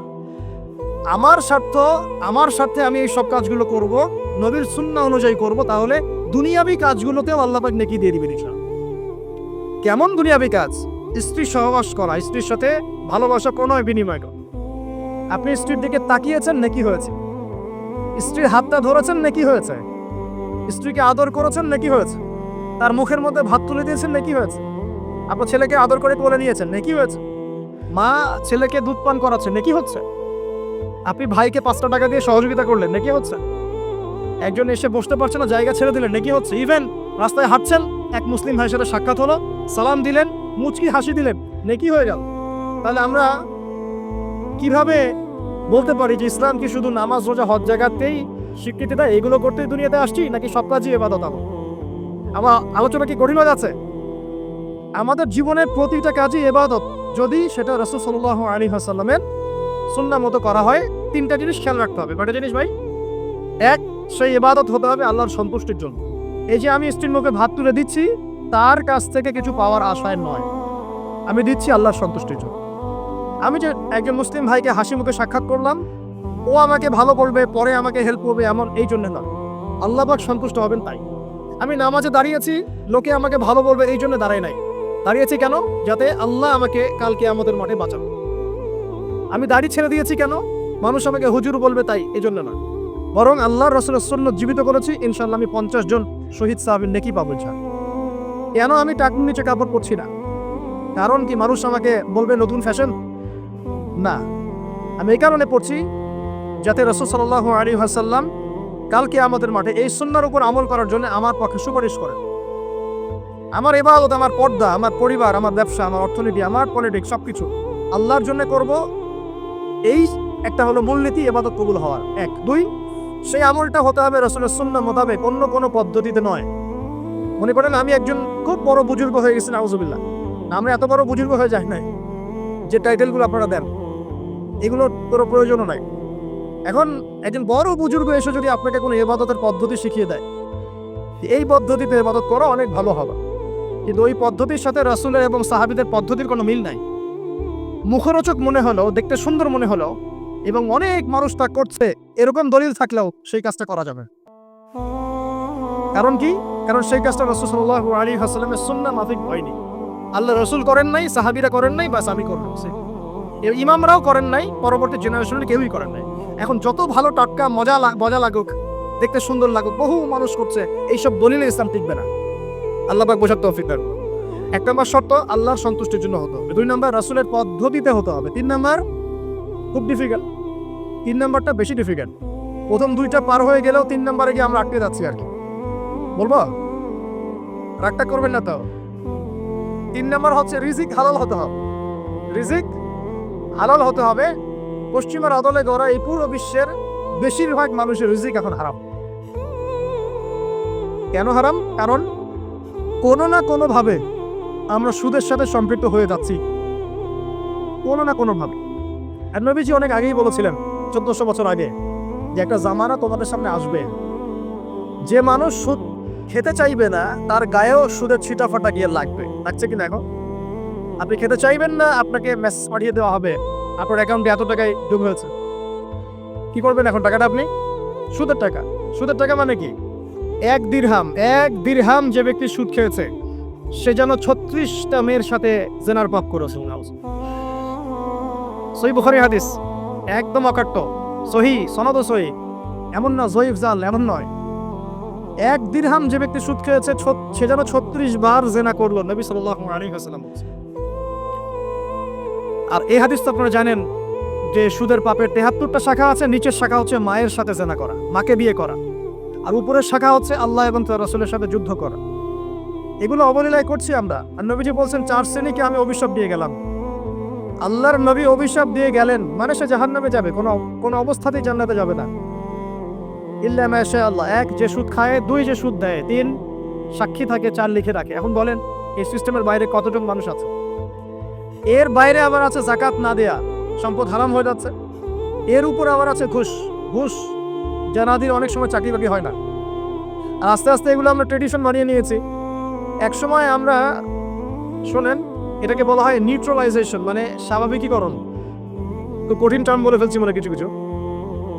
Speaker 1: আমার স্বার্থে আমি এই সব কাজগুলো করব, নবীর সুন্নাহ অনুযায়ী করব, তাহলে দুনিয়াবী কাজগুলোতেও আল্লাহ পাক নেকি দিয়ে দিবেন ইনশাআল্লাহ। কেমন দুনিয়াবী কাজ? স্ত্রী সহবাস করা, স্ত্রীর সাথে ভালোবাসা প্রণয় বিনিময় করা। আপনি স্ত্রীর দিকে তাকিয়েছেন, নেকি হয়েছে। স্ত্রীর হাতটা ধরেছেন, নেকি হয়েছে। স্ত্রীকে আদর করেছেন, নেকি হয়েছে। তার মুখের মধ্যে ভাত তুলে দিয়েছেন, নেকি হয়েছে। আপনার ছেলেকে আদর করে কোলে নিয়েছেন, নেকি হয়েছে। মা ছেলেকে দুধ পান করাচ্ছে, নেকি হচ্ছে। আপনি ভাইকে 5টা টাকা দিয়ে সহযোগিতা করলেন, নেকি হচ্ছে। একজন এসে বসতে পারছে না, জায়গা ছেড়ে দিলেন, নেকি হচ্ছে। ইভেন রাস্তায় হাঁটছেন, এক মুসলিম ভাইয়ের সাথে সাক্ষাৎ হলো, সালাম দিলেন, মুচকি হাসি দিলেন, নেকি হয়ে গেল। তাহলে আমরা কিভাবে বলতে পারি যে ইসলাম কি শুধু নামাজ, রোজা, হজ, যাকাতেই স্বীকৃতি দেয়? এগুলো করতেই দুনিয়াতে আসছি, নাকি সব কাজই ইবাদত? আমার আলোচনা কি কঠিন হয়ে যাচ্ছে? আমাদের জীবনের প্রতিটা কাজই ইবাদত, যদি সেটা রাসূল সাল্লাল্লাহু আলাইহি ওয়াসাল্লামের সুন্নাহ মতো করা হয়। 3টা জিনিস খেয়াল রাখতে হবে। কয়টা জিনিস ভাই? এক, সেই ইবাদত হতে হবে আল্লাহর সন্তুষ্টির জন্য। এই যে আমি স্ত্রীর মুখে ভাত তুলে দিচ্ছি, তার কাছ থেকে কিছু পাওয়ার আশায় নয়, আমি দিচ্ছি আল্লাহর সন্তুষ্টির জন্য। আমি যে একজন মুসলিম ভাইকে হাসি মুখে সাক্ষাৎ করলাম, ও আমাকে ভালো বলবে, পরে আমাকে হেল্প করবে, এমন এই জন্য নয়, আল্লাহ পাক সন্তুষ্ট হবেন তাই। আমি নামাজে দাঁড়িয়েছি, লোকে আমাকে ভালো বলবে এই জন্য দাঁড়াই নাই। দাঁড়িয়েছি কেন? যাতে আল্লাহ আমাকে কাল কিয়ামতের মাঠে বাঁচাবে। আমি দাড়ি ছেড়ে দিয়েছি কেন? মানুষ আমাকে হুজুর বলবে তাই, এই জন্য না, বরং আল্লাহর রাসূলের সুন্নাহ জীবিত করেছি, ইনশাআল্লাহ আমি 50 জন শহীদ সাহাবীর নেকি পাবো ইনশাআল্লাহ। কেন আমি টাকনুর নিচে কাপড় পরছি না? কারণ কি মানুষ আমাকে বলবে নতুন ফ্যাশন? না, আমি এই কারণে পড়ছি যাতে রাসূল সাল্লাল্লাহু আলাইহি ওয়াসাল্লাম কাল কিয়ামতের মাঠে এই সুন্নাহর উপর আমল করার জন্য আমার পক্ষে সুপারিশ করেন। আমার ইবাদত, আমার পর্দা, আমার পরিবার, আমার ব্যবসা, আমার অর্থনীতি, আমার পলিটিক্স সবকিছু আল্লাহর জন্য করব। এই একটা হলো মূলনীতি ইবাদত কবুল হওয়ার। 1, 2, সেই আমলটা হতে হবে রাসূলের সুন্নাহ মোতাবেক, অন্য কোনো পদ্ধতিতে নয়। মনে করেন আমি একজন খুব বড় বুজুর্গ হয়ে গেছি, নাউজুবিল্লাহ। আমরা এত বড় বুজুর্গ হয়ে যাই নাই যে টাইটেলগুলো আপনারা দেন, এগুলোর কোনো প্রয়োজনও নাই। এখন একজন বড় বুজুর্গ এসে যদি আপনাকে কোনো ইবাদতের পদ্ধতি শিখিয়ে দেয়, এই পদ্ধতিতে ইবাদত করো, অনেক ভালো হবে, কিন্তু ওই পদ্ধতির সাথে রাসূলের এবং সাহাবীদের পদ্ধতির কোনো মিল নাই। মুখরোচক মনে হলো, দেখতে সুন্দর মনে হলো, এবং অনেক মানুষ তা করছে, এরকম দলিল থাকলেও সেই কাজটা করা যাবে। কারণ কি? কারণ সেই কাজটা রাসূল সাল্লাল্লাহু আলাইহি ওয়াসাল্লামের সুন্নাহ মাফিক হয়নি। আল্লাহ রাসূল করেন নাই, সাহাবীরা করেন নাই, বাস আমি করলাম। ইমামরাও করেন নাই, পরবর্তী জেনারেশনের কেউই করেন নাই। এখন যত ভালো টাটকা মজা লাগুক, দেখতে সুন্দর লাগুক, বহু মানুষ করছে, এইসব দলিলে ইসলাম টিকবে না। আল্লাহ পাক বোঝার তৌফিক দান করুন। 1 নম্বর শর্ত, আল্লাহর সন্তুষ্টির জন্য হতে হবে। 2 নম্বর, রাসূলের পদ্ধতিতে হতে হবে। 3 নম্বর, খুব ডিফিকাল্ট। 3 নাম্বারটা বেশি ডিফিকাল্ট। প্রথম 2টা পার হয়ে গেলেও 3 নাম্বারে গিয়ে আমরা আটকে যাচ্ছি আর কি। বলবো, রাগটা করবেন না তো। 3 নাম্বার হচ্ছে রিজিক হালাল হতে হবে। রিজিক হালাল হতে হবে। পশ্চিমার আদলে গড়া এই পুরো বিশ্বের বেশিরভাগ মানুষের রিজিক এখন হারাম। কেন হারাম? কারণ কোনো না কোনোভাবে আমরা সুদের সাথে সম্পৃক্ত হয়ে যাচ্ছি, কোনো না কোনোভাবে। আর নবীজি অনেক আগেই বলেছিলেন, 1400 বছর আগে, যে একটা জামানা তোমাদের সামনে আসবে, যে মানুষ সুদ খেতে চাইবে না তার গায়েও সুদের ছিটাফাটা গিয়ে লাগবে। লাগছে কিনা এখন? আপনি খেতে চাইবেন না, আপনাকে মেসেজ পাঠিয়ে দেওয়া হবে আপনার অ্যাকাউন্টে এত টাকায় ডুব হয়েছে। কি করবেন এখন টাকাটা? আপনি সুদের টাকা। সুদের টাকা মানে কি? 1 দিরহাম যে ব্যক্তি সুদ খেয়েছে সে যেন 36টা মেয়ের সাথে জেনার পাপ করেছে। সহিহ বুখারী হাদিস, একদম অকাট্য, সহিহ, সনদ সহিহ, এমন না জয়ীফ জাল, এমন নয়। 1 দিরহাম যে ব্যক্তি সুদ খেয়েছে সে যেন 36 বার জেনা করলো, নবী সাল্লাল্লাহু আলাইহি ওয়াসাল্লাম বলেছেন। আর এই হাদিস তো আপনারা জানেন যে সুদের পাপের 73টা শাখা আছে। নিচের শাখা হচ্ছে মায়ের সাথে জেনা করা, মাকে বিয়ে করা, আর উপরের শাখা হচ্ছে আল্লাহ এবং তার রাসূলের সাথে যুদ্ধ করা। এগুলো অবলীলায় করছি আমরা। আর নবীজি বলছেন 4 শ্রেণীকে আমি অভিশাপ দিয়ে গেলাম। আল্লাহর নবী অভিশাপ দিয়ে গেলেন মানে সে জাহান্নামে যাবে, কোনো অবস্থাতেই জান্নাতে যাবে না। ইল্লা মা শা আল্লাহ। 1 যে সুদ খায়, 2 যে সুদ দেয়, 3 সাক্ষী থাকে, 4 লিখে রাখে। এখন বলেন এই সিস্টেমের বাইরে কতজন মানুষ আছে? এর বাইরে আবার আছে যাকাত না দেয়া, সম্পদ হারাম হয়ে যাচ্ছে। এর উপর আবার আছে ঘুষ, জানাদির অনেক সময় চাকরি বাকরি হয় না। আর আস্তে আস্তে এগুলো আমরা ট্রেডিশন বানিয়ে নিয়েছি। এক সময় আমরা, শোনেন, এটাকে বলা হয় নিউট্রালাইজেশন, মানে স্বাভাবিকীকরণ। তো কঠিন টার্ম বলে ফেলছি মনে কিছু।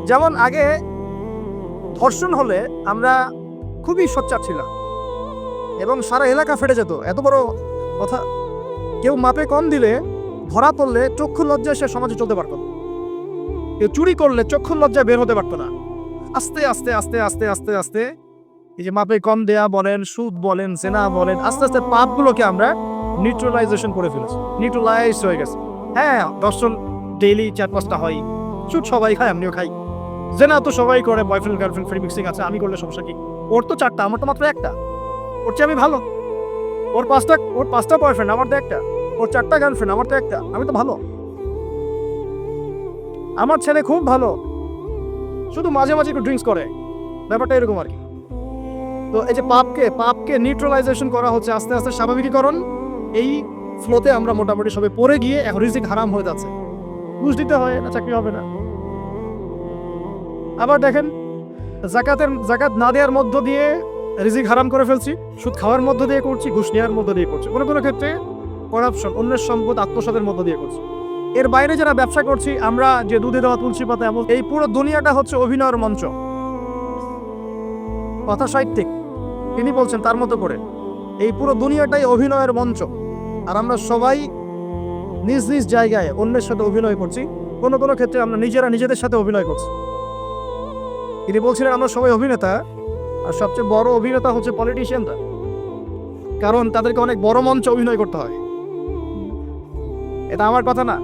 Speaker 1: যেমন আগে ধর্ষণ হলে আমরা খুবই সোচ্চার ছিলাম এবং সারা এলাকা ফেটে যেত, এত বড় কথা। কেউ মাপে কম দিলে, ধরা পড়লে চক্ষু লজ্জায় সে সমাজে চলতে পারত না। কেউ চুরি করলে চক্ষু লজ্জায় বের হতে পারতো না। আস্তে আস্তে আস্তে আস্তে আস্তে আস্তে এই যে মাপে কম দেয়া বলেন, সুদ বলেন, জেনা বলেন, আস্তে আস্তে পাপগুলোকে আমরা নিউট্রালাইজেশন করে ফেলেছি, নিউট্রালাইজ হয়ে গেছে। হ্যাঁ, দর্শন ডেইলি 4-5টা হয়, সুদ সবাই খায়, আমিও খাই, জেনা তো সবাই করে, বয়ফ্রেন্ড গার্লফ্রেন্ড ফ্রি মিক্সিং আছে, আমি করলে সমস্যা কি? ওর তো 4টা, আমার তো মাত্র 1টা। ওর চেয়ে আমি ভালো। ওর 5টা বয়ফ্রেন্ড, আমার তো 1টা। ওর 4টা গার্লফ্রেন্ড, আমার তো 1টা। আমি তো ভালো। আমার ছেলে খুব ভালো, শুধু মাঝে মাঝে একটু ড্রিঙ্কস করে, ব্যাপারটা এরকম আর কি। তো এই যে পাপকে নিউট্রালাইজেশন করা হচ্ছে আস্তে আস্তে, স্বাভাবিকীকরণ। এই ফ্লোতে আমরা মোটামুটি সবাই পড়ে গিয়ে এখন রিজিক হারাম হয়ে যাচ্ছে। ঘুষ দিতে হয় না, চাকরি হবে না। আবার দেখেন, জাকাত না দেওয়ার মধ্য দিয়ে রিজিক হারাম করে ফেলছি, সুদ খাওয়ার মধ্য দিয়ে করছি, ঘুষ নেওয়ার মধ্য দিয়ে করছি, কোনো ক্ষেত্রে করাপশন, অন্যের সম্পদ আত্মসাতের মধ্য দিয়ে করছি। এর বাইরে যারা ব্যবসা করছি, আমরা যে দুধে দেওয়া তুলসী পাতা, এমন এই পুরো দুনিয়াটা হচ্ছে অভিনয়ের মঞ্চ। কথা সাহিত্যিক তিনি বলছেন তার মতো করে, এই পুরো দুনিয়াটাই অভিনয়ের মঞ্চ। আর আমরা সবাই নিজ নিজ জায়গায় অন্যের সাথে অভিনয় করছি, কোনো ক্ষেত্রে আমরা নিজেদের সাথে অভিনয় করছি। তিনি বলছিলেন আমরা সবাই অভিনেতা, আর সবচেয়ে বড় অভিনেতা হচ্ছে পলিটিশিয়ানরা, কারণ তাদেরকে অনেক বড় মঞ্চে অভিনয় করতে হয়। এটা আমার কথা না,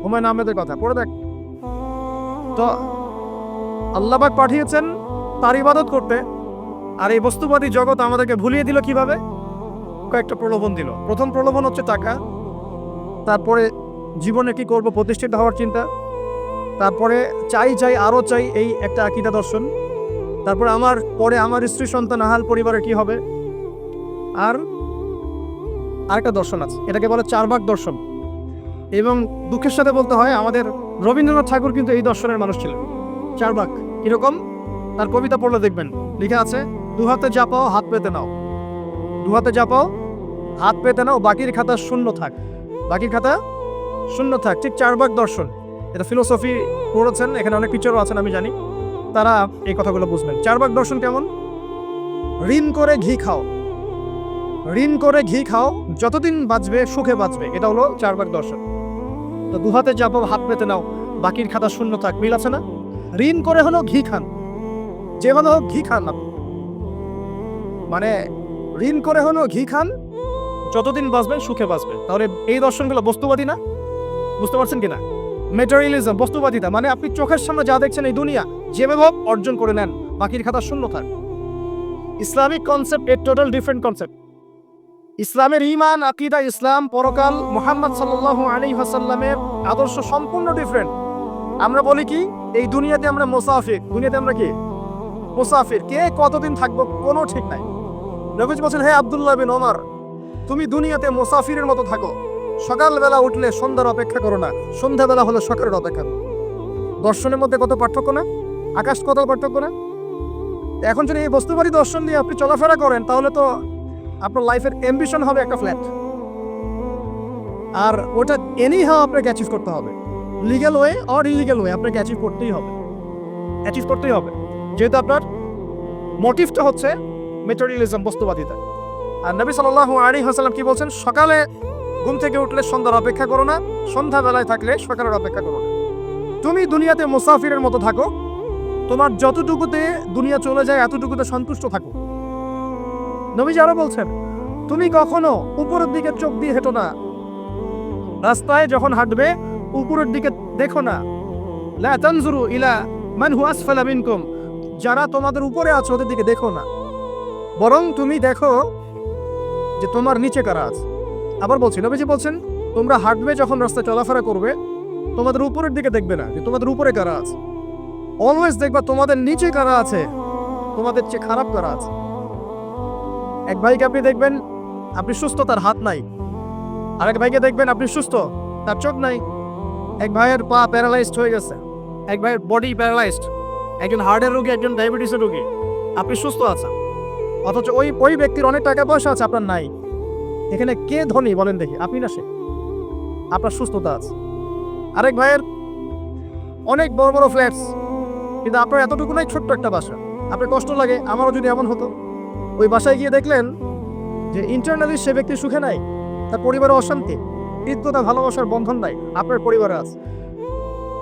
Speaker 1: হুমায়ুন আহমেদের কথা, পড়ে দেখ। তো আল্লাহ পাক পাঠিয়েছেন তার ইবাদত করতে, আর এই বস্তুবাদী জগৎ আমাদেরকে ভুলিয়ে দিল কিভাবে? কয়েকটা প্রলোভন দিল। প্রথম প্রলোভন হচ্ছে টাকা, তারপরে জীবনে কি করব, প্রতিষ্ঠিত হওয়ার চিন্তা, তারপরে চাই আরো চাই, এই একটা আকীদা দর্শন, তারপরে আমার স্ত্রী সন্তান আহাল পরিবারের কি হবে, আর আরেকটা দর্শন আছে, এটাকে বলে 4 ভাগ দর্শন। এবং দুঃখের সাথে বলতে হয়, আমাদের রবীন্দ্রনাথ ঠাকুর কিন্তু এই দর্শনের মানুষ ছিলেন। 4 ভাগ কিরকম? তার কবিতা পড়লে দেখবেন লেখা আছে, 2 হাতে চাপাও হাত পেতে নাও, 2 হাতে চাপাও হাত পেতে নাও, বাকির খাতা শূন্য থাক, বাকির খাতা শূন্য থাক। ঠিক 4 ভাগ দর্শন। এটা ফিলোসফি পড়েছেন, এখানে অনেক টিচারও আছেন আমি জানি, তারা এই কথাগুলো বুঝবেন। 4 ভাগ দর্শন কেমন? ঋণ করে ঘি খাও, যতদিন বাঁচবে সুখে বাঁচবে, এটা হলো 4 ভাগ দর্শন। তো 2 হাতে চাপাও হাত পেতে নাও, বাকির খাতা শূন্য থাক, মিল আছে না? ঋণ করে হলো ঘি খান, যেভাবে হোক ঘি খান আপনি, মানে ঋণ করে হলো ঘি খান, যতদিন বাঁচবেন সুখে বাঁচবেন। তাহলে এই দর্শনগুলো বস্তুবাদী না? বুঝতে পারছেন কিনা? মেটেরিয়ালিজম, বস্তুবাদিতা, মানে আপনি চোখের সামনে যা দেখছেন এই দুনিয়া যেভাবে হোক অর্জন করে নেন, বাকির খাতা শূন্য থাক। ইসলামিক কনসেপ্ট এর টোটাল ডিফারেন্ট কনসেপ্ট। ইসলামের ঈমান, আকীদা, ইসলাম, পরকাল, মুহাম্মদ সাল্লাল্লাহু আলাইহি ওয়াসাল্লামের আদর্শ সম্পূর্ণ ডিফারেন্ট। আমরা বলি কি, এই দুনিয়াতে আমরা মুসাফির, দুনিয়াতে আমরা কি মুসাফির, কে কতদিন থাকবো কোনো ঠিক নাই। নবীজি বলছেন, হে আব্দুল্লাহ বিন ওমর, তুমি দুনিয়াতে মুসাফিরের মতো থাকো, সকালবেলা উঠলে সন্ধ্যার অপেক্ষা করো না, সন্ধ্যাবেলা হলে সকালের অপেক্ষা করো। দর্শনের মধ্যে কত পার্থক্য না, আকাশ কত পার্থক্য না। এখন যদি এই বস্তুবাদী দর্শন দিয়ে আপনি চলাফেরা করেন তাহলে তো আপনার লাইফের অ্যাম্বিশন হবে একটা ফ্ল্যাট, আর ওটা এনিহাও আপনাকে অ্যাচিভ করতে হবে, legal way or illegal way আপনাকে অ্যাচিভ করতেই হবে, যেহেতু আপনার মোটিভটা হচ্ছে মেটেরিয়ালিজম, বস্তুবাদিতা। আর নবী সাল্লাল্লাহু আলাইহি ওয়াসাল্লাম কি বলছেন, সকালে ঘুম থেকে উঠলে সন্ধ্যার অপেক্ষা করো না, সন্ধ্যাবেলায় থাকলে সকালের অপেক্ষা করো না। তুমি দুনিয়াতে মুসাফিরের মতো থাকো, তোমার যতটুকুতে দুনিয়া চলে যায় এতটুকুতে সন্তুষ্ট থাকো। নবীজি আরো বলছেন, তুমি কখনো উপরের দিকে চোখ দিয়ে হেঁটো না, রাস্তায় যখন হাঁটবে উপরের দিকে দেখো না। লা তানজুরু ইলা মান হুয়া আসফালা মিনকুম, যারা তোমাদের উপরে আছে ওদের দিকে দেখো না, বরং তুমি দেখো যে তোমার নিচে কারা আছে। আবার বলছি, নবীজি বলছেন, তোমরা হাঁটবে যখন রাস্তায় চলাফেরা করবে তোমাদের উপরের দিকে দেখবে না যে তোমাদের উপরে কারা আছে, অলওয়েজ দেখবা তোমাদের নিচে কারা আছে, তোমাদের চেয়ে খারাপ কারা আছে। এক ভাইকে আপনি দেখবেন আপনি সুস্থ, তার হাত নাই। আরেক ভাইকে দেখবেন আপনি সুস্থ, তার চোখ নাই। এক ভাইয়ের পা প্যারালাইজড হয়ে গেছে, এক ভাইয়ের বডি প্যারালাইজড, একজন হার্টের রোগী, একজন ডায়াবেটিসের রোগী। আপনি সুস্থ আছেন, অথচ ওই ব্যক্তির অনেক টাকা পয়সা আছে, আপনার নাই। এখানে কে ধনী বলেন দেখি, আপনি না সে? আপনার সুস্থতা আছে। আরেক ভাইয়ের অনেক বড় বড় ফ্ল্যাটস, কিন্তু আপনার এতটুকু নাই, ছোট্ট একটা বাসা। আপনার কষ্ট লাগে, আমারও যদি এমন হতো। ওই বাসায় গিয়ে দেখলেন যে ইন্টারনালি সে ব্যক্তি সুখে নাই, তার পরিবারে অশান্তি, হৃদ্যতা, ভালোবাসার বন্ধন নাই। আপনার পরিবারে আছে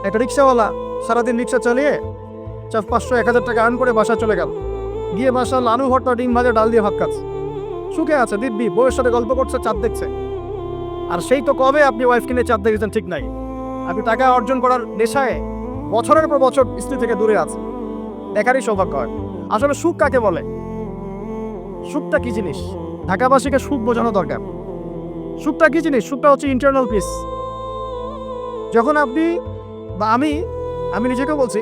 Speaker 1: একটা রিক্সাওয়ালা, সারাদিন রিক্সা চালিয়ে 500-1000 টাকা আর্ন করে বাসায় চলে গেল, গিয়ে বাসায় আলু ভর্তা, ডিম ভাজা, ডাল দিয়ে ভাত খাচ্ছে, সুখে আছে, দিব্যি, বউয়ের সাথে গল্প করছে, চাঁদ দেখছে। আর সেই তো কবে আপনি ওয়াইফ কিনে চাঁদ দেখেছেন ঠিক নাই, আপনি টাকা অর্জন করার নেশায় বছরের পর বছর স্ত্রী থেকে দূরে আছে। দেখারই সৌভাগ্য হয়। আসলে সুখ কাকে বলে, সুখটা কি জিনিস, ঢাকাবাসীকে সুখ বোঝানো দরকার। সুখটা কি জিনিস? সুখটা হচ্ছে ইন্টারনাল পিস। যখন আপনি বা আমি নিজেকে বলছি,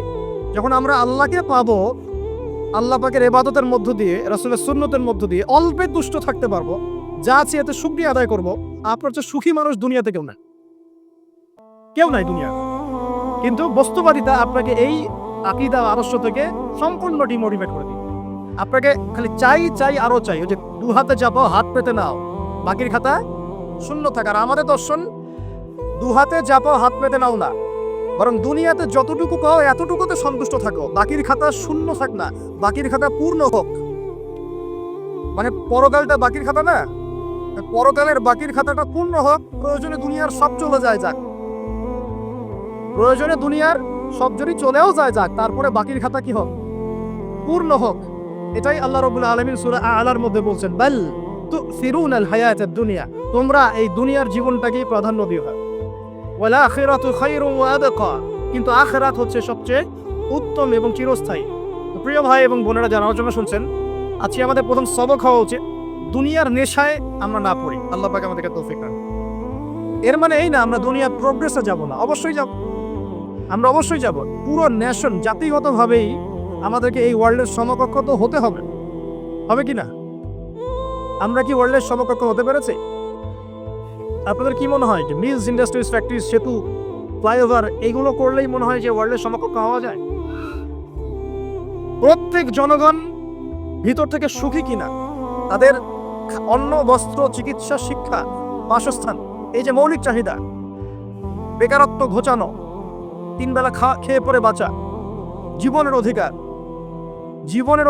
Speaker 1: যখন আমরা আল্লাহকে পাবো, আল্লাহ পাকের ইবাদতের মধ্য দিয়ে, রাসূলের সুন্নতের মধ্য দিয়ে অল্পে তুষ্ট থাকতে পারবো, যা আছে এতে শুকরিয়া আদায় করবো, আপনার চেয়ে সুখী মানুষ দুনিয়াতে কেউ নাই দুনিয়া। কিন্তু বস্তুবাদিতা আপনাকে এই আকীদা আদর্শ থেকে সম্পূর্ণ ডিমোটিভেট করে দিই। আপনাকে খালি চাই আরো চাই, ওই যে দু হাতে চাপো হাত পেতে নাও, বাকির খাতা শূন্য থাকার। আমাদের দর্শন দু হাতে চাপো হাত পেতে নাও না, বরং দুনিয়াতে যতটুকু পাও এতটুকুতে সন্তুষ্ট থাকো, বাকির খাতা শূন্য থাক না, বাকির খাতা পূর্ণ হোক। মানে পরকালটা বাকির খাতা না, পরকালের বাকির খাতাটা পূর্ণ হোক। প্রয়োজনে দুনিয়ার সব চলে যায় যাক, প্রয়োজনে দুনিয়ার সব যদি চলেও যায় যাক, তারপরে বাকির খাতা কি হোক? পূর্ণ হোক। এটাই আল্লাহ রাব্বুল আলামিন সূরা আ'লার মধ্যে বলছেন, বাল তুসিরুনাল হায়াতাদ দুনিয়া, তোমরা এই দুনিয়ার জীবনটাকেই প্রাধান্য দিও। ওয়াল আখিরাতু খায়রুন ওয়া আবকা, কিন্তু আখিরাত হচ্ছে সবচেয়ে উত্তম এবং চিরস্থায়ী। প্রিয় ভাই এবং বোনেরা যারা আলোচনা শুনছেন, আজকে আমাদের প্রথম সবক হওয়া উচিত দুনিয়ার নেশায় আমরা না পড়ি। আল্লাহ পাক আমাদেরকে তৌফিক দান। এর মানে এই না আমরা দুনিয়ার প্রোগ্রেসে যাব না, অবশ্যই যাব, আমরা অবশ্যই যাব। পুরো নেশন জাতিগতভাবেই আমাদেরকে এই ওয়ার্ল্ডের সমকক্ষ তো হতে হবে, হবে কি না? আমরা কি ওয়ার্ল্ডের সমকক্ষ হতে পেরেছি? আপনাদের কি মনে হয় যে মিলস, ইন্ডাস্ট্রিজ, ফ্যাক্টরিজ, সেতু, ফ্লাইওভার এগুলো করলেই মনে হয় যে ওয়ার্ল্ডের সমকক্ষ হওয়া যায়? প্রত্যেক জনগণ ভিতর থেকে সুখী কিনা, তাদের অন্ন, বস্ত্র, চিকিৎসা, শিক্ষা, বাসস্থান, এই যে মৌলিক চাহিদা, বেকারত্ব ঘোচানো, 3 বেলা খেয়ে পরে বাঁচা, জীবনের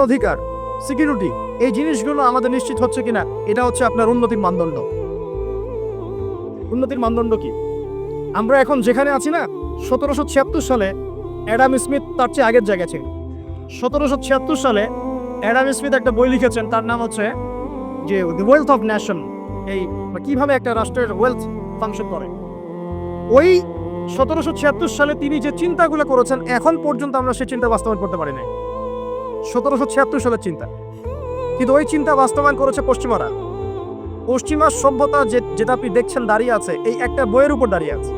Speaker 1: অধিকার, সিকিউরিটি, এই জিনিসগুলো আমাদের নিশ্চিত হচ্ছে কিনা, এটা হচ্ছে আপনার উন্নতির মানদণ্ড। উন্নতির মানদণ্ড কি? আমরা এখন যেখানে আছি না, 1776 সালে অ্যাডাম স্মিথ তার চেয়ে আগের জায়গায় ছিল। 1776 সালে অ্যাডাম স্মিথ একটা বই লিখেছেন, তার নাম হচ্ছে যে দ্য ওয়েলথ অফ নেশন, এই কিভাবে একটা রাষ্ট্রের ওয়েলথ ফাংশন করে। ওই 1776 সালে তিনি যে চিন্তাগুলো করেছেন এখন পর্যন্ত আমরা সেই চিন্তা বাস্তবায়ন করতে পারি নাই। 1776 সালের চিন্তা, কিন্তু ওই চিন্তা বাস্তবায়ন করেছে পশ্চিমারা। পশ্চিমা সভ্যতা যেটা আপনি দেখছেন দাঁড়িয়ে আছে এই একটা বইয়ের উপর দাঁড়িয়ে আছে।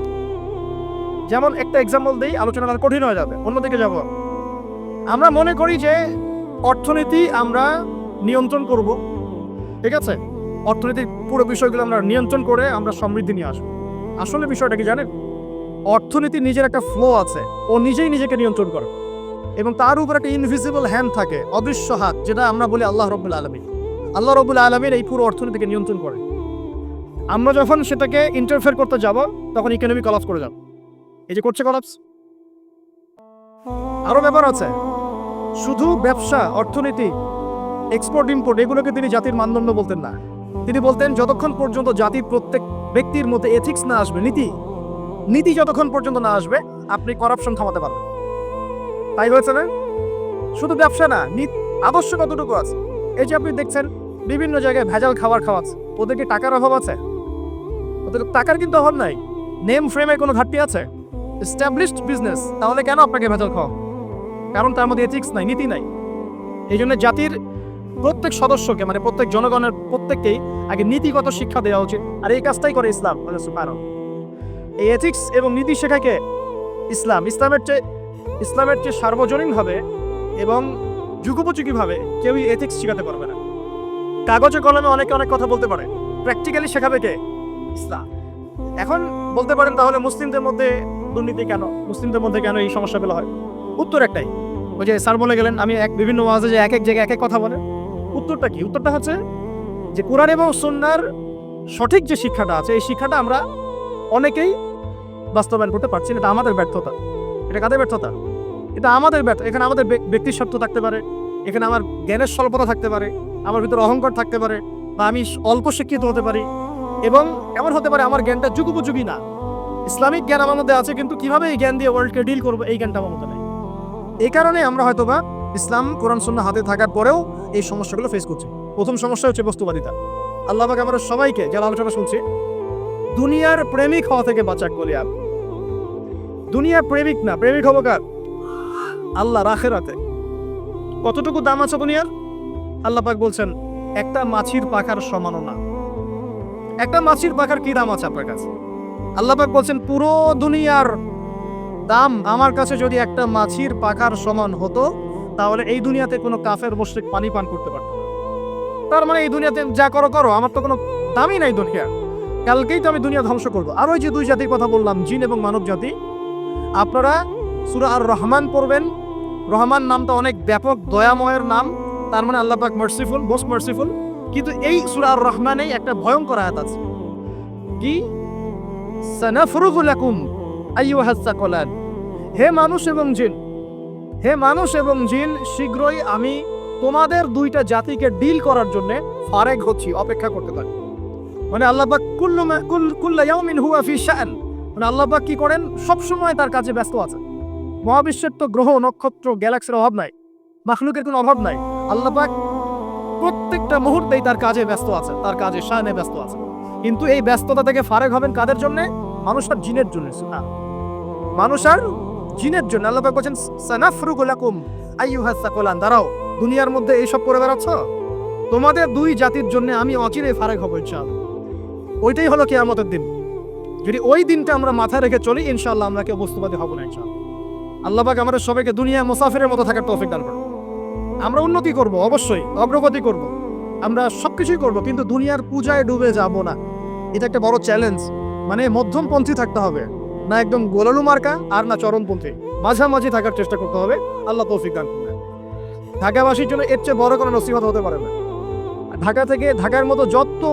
Speaker 1: যেমন একটা এক্সাম্পল দিই, আলোচনা কঠিন হয়ে যাবে, অন্যদিকে যাব। আমরা মনে করি যে অর্থনীতি আমরা নিয়ন্ত্রণ করব, ঠিক আছে, অর্থনীতির পুরো বিষয়গুলো আমরা নিয়ন্ত্রণ করে আমরা সমৃদ্ধি নিয়ে আসবো। আসলে বিষয়টা কি জানেন, অর্থনীতি নিজের একটা ফ্লো আছে, ও নিজেই নিজেকে নিয়ন্ত্রণ করে এবং তার উপর একটা ইনভিজিবল হ্যান্ড থাকে, অদৃশ্য হাত, যেটা আমরা বলি আল্লাহ রাব্বুল আলামিন। আল্লাহ রাব্বুল আলামিন এই পুরো অর্থনীতিকে নিয়ন্ত্রণ করে। আমরা যখন সেটাকে ইন্টারফেয়ার করতে যাব তখন ইকোনমি কলাপস করে যাব। এই যে করছে কলাপস। আরো ব্যাপার আছে, শুধু ব্যবসা, অর্থনীতি, এক্সপোর্ট ইম্পোর্ট এগুলোকে তিনি জাতির মানদণ্ড বলতেন না। তিনি বলতেন যতক্ষণ পর্যন্ত জাতির প্রত্যেক ব্যক্তির মধ্যে এথিক্স না আসবে, নীতি যতক্ষণ পর্যন্ত না আসবে আপনি করাপশন থামাতে পারবেন। তাই হয়েছে না? শুধু ব্যবসা না, আদর্শ কতটুকু আছে। এই যে আপনি দেখছেন বিভিন্ন জায়গায় ভেজাল খাবার খাওয়াচ্ছে, ওদেরকে টাকার অভাব আছে? ওদের টাকার কিন্তু অভাব নাই। নেম ফ্রেমের কোনো ঘাটতি আছে? এস্টাবলিশড বিজনেস, তাহলে কেন আপনাকে ভেজাল খাওয়া? কারণ তার মধ্যে এথিক্স নাই, নীতি নাই। এই জন্য জাতির প্রত্যেক সদস্যকে, মানে প্রত্যেক জনগণের প্রত্যেককেই আগে নীতিগত শিক্ষা দেওয়া উচিত। আর এই কাজটাই করে ইসলাম। এই এথিক্স এবং নীতি শেখাকে ইসলামের চেয়ে সার্বজনীনভাবে এবং যুগোপযোগীভাবে কেউই এথিক্স শেখাতে পারবে না। কাগজে কলমে অনেকে অনেক কথা বলতে পারে, প্র্যাকটিক্যালি শেখাবে কে? ইসলাম। এখন বলতে পারেন তাহলে মুসলিমদের মধ্যে দুর্নীতি কেন, মুসলিমদের মধ্যে কেন এই সমস্যাগুলো হয়? উত্তর একটাই, ওই যে স্যার বলে গেলেন আমি বিভিন্ন ওয়াজে যে এক এক জায়গায় এক এক কথা বলে। উত্তরটা কি? উত্তরটা হচ্ছে যে কোরআন এবং সুন্নাহর সঠিক যে শিক্ষাটা আছে এই শিক্ষাটা আমরা অনেকেই বাস্তবায়ন করতে পারছি না। এটা আমাদের ব্যর্থতা। এটা কাদের ব্যর্থতা? এটা আমাদের ব্যর্থ। এখানে আমাদের ব্যক্তির স্বার্থ থাকতে পারে, এখানে আমার জ্ঞানের স্বল্পতা থাকতে পারে, আমার ভিতরে অহংকার থাকতে পারে, বা আমি অল্প শিক্ষিত হতে পারি, এবং এমন হতে পারে আমার জ্ঞানটা যুগোপযোগী না। ইসলামিক জ্ঞান আমার মধ্যে আছে কিন্তু কিভাবে এই জ্ঞান দিয়ে ওয়ার্ল্ডকে ডিল করবো এই জ্ঞানটা আমার মধ্যে নেই। এই কারণে আমরা হয়তোবা ইসলাম কোরআন সুন্নাহ হাতে থাকার পরেও এই সমস্যাগুলো ফেস করছি। প্রথম সমস্যা হচ্ছে বস্তুবাদিতা। আল্লাহ পাক আমরা সবাইকে যারা আলোচনা শুনছি দুনিয়ার প্রেমিক হওয়া থেকে বাঁচাক বলি। আমি দুনিয়ার প্রেমিক না, প্রেমিক হবো কার? আল্লাহ আখিরাতে। কতটুকু দাম আছে দুনিয়ার? আল্লাহ পাক বলছেন একটা মাছির পাখার সমানও না। একটা মাছির পাখার কি দাম আছে আপনার কাছে? আল্লাহ পাক বলছেন পুরো দুনিয়ার দাম আমার কাছে যদি একটা মাছির পাখার সমান হতো তাহলে এই দুনিয়াতে কোনো কাফের মুশরিক পানি পান করতে পারত না। তার মানে এই দুনিয়াতে যা করো করো, আমার তো কোনো দামই নাই দুনিয়া। কালকেই তো আমি দুনিয়া ধ্বংস করবো। আর ওই যে দুই জাতির কথা বললাম, জিন এবং মানব জাতি, আপনারা সূরা আর রহমান পড়বেন। রহমান নামটা অনেক ব্যাপক, দয়াময়ের নাম, তার মানে আল্লাহ পাক মার্সিফুল, মোস্ট মার্সিফুল। কিন্তু এই সূরা আর রহমানেই একটা ভয়ঙ্কর আয়াত আছে, কি সানাফরুগু লাকুম আইয়ুহাস সাকলান, হে মানুষ এবং জিন, হে মানুষ এবং জিন, শীঘ্রই আমি তোমাদের দুইটা জাতিকে ডিল করার জন্য ফারেগ হচ্ছি, অপেক্ষা করতে থাকি। মানে আল্লাহ পাক কুল্লু ইয়াউমিন হুয়া ফি শাআন, মানে আল্লাহ পাক কি করেন? সবসময় তার কাজে ব্যস্ত আছে। মহাবিশ্বের তো গ্রহ নক্ষত্র গ্যালাক্সির অভাব নাই, মাখলুকের কোনো অভাব নাই। আল্লাহ পাক প্রত্যেকটা মুহূর্তেই তার কাজে ব্যস্ত আছে, তার কাজে শানে ব্যস্ত আছে। কিন্তু এই ব্যস্ততা থেকে ফারেগ হবেন কাদের জন্য? মানুষ আর জিনের জন্য। মানুষ আর জিনের জন্য আল্লাহ পাক বলেন সানাফরুগু লাকুম আইয়ুহাস সাকলান, দাঁড়াও, দুনিয়ার মধ্যে এইসব করে বেড়াচ্ছ, তোমাদের দুই জাতির জন্য আমি অচিরে ফারেগ হব ইনশাআল্লাহ। ওইটাই হলো কিয়ামতের দিন। যদি ওই দিনটা আমরা মাথায় রেখে চলি ইনশাআল্লাহ আমরা কেউ বস্তুবাদী হব না ইনশাআল্লাহ। আল্লাহ পাক আমাদের সবাইকে দুনিয়া মুসাফিরের মতো থাকার তৌফিক দান করুন। আমরা উন্নতি করব, অবশ্যই অগ্রগতি করব, আমরা সবকিছুই করব, কিন্তু দুনিয়ার পূজায় ডুবে যাব না। এটা একটা বড় চ্যালেঞ্জ। মানে মধ্যমপন্থী থাকতে হবে, না একদম গোলালু মার্কা আর না চরমপন্থী, মাঝামাঝি থাকার চেষ্টা করতে হবে। আল্লাহ তৌফিক দান করবেন। ঢাকাবাসীর জন্য এর চেয়ে বড় কোনো নসিহত হতে পারে না। ঢাকা থেকে, ঢাকার মতো যত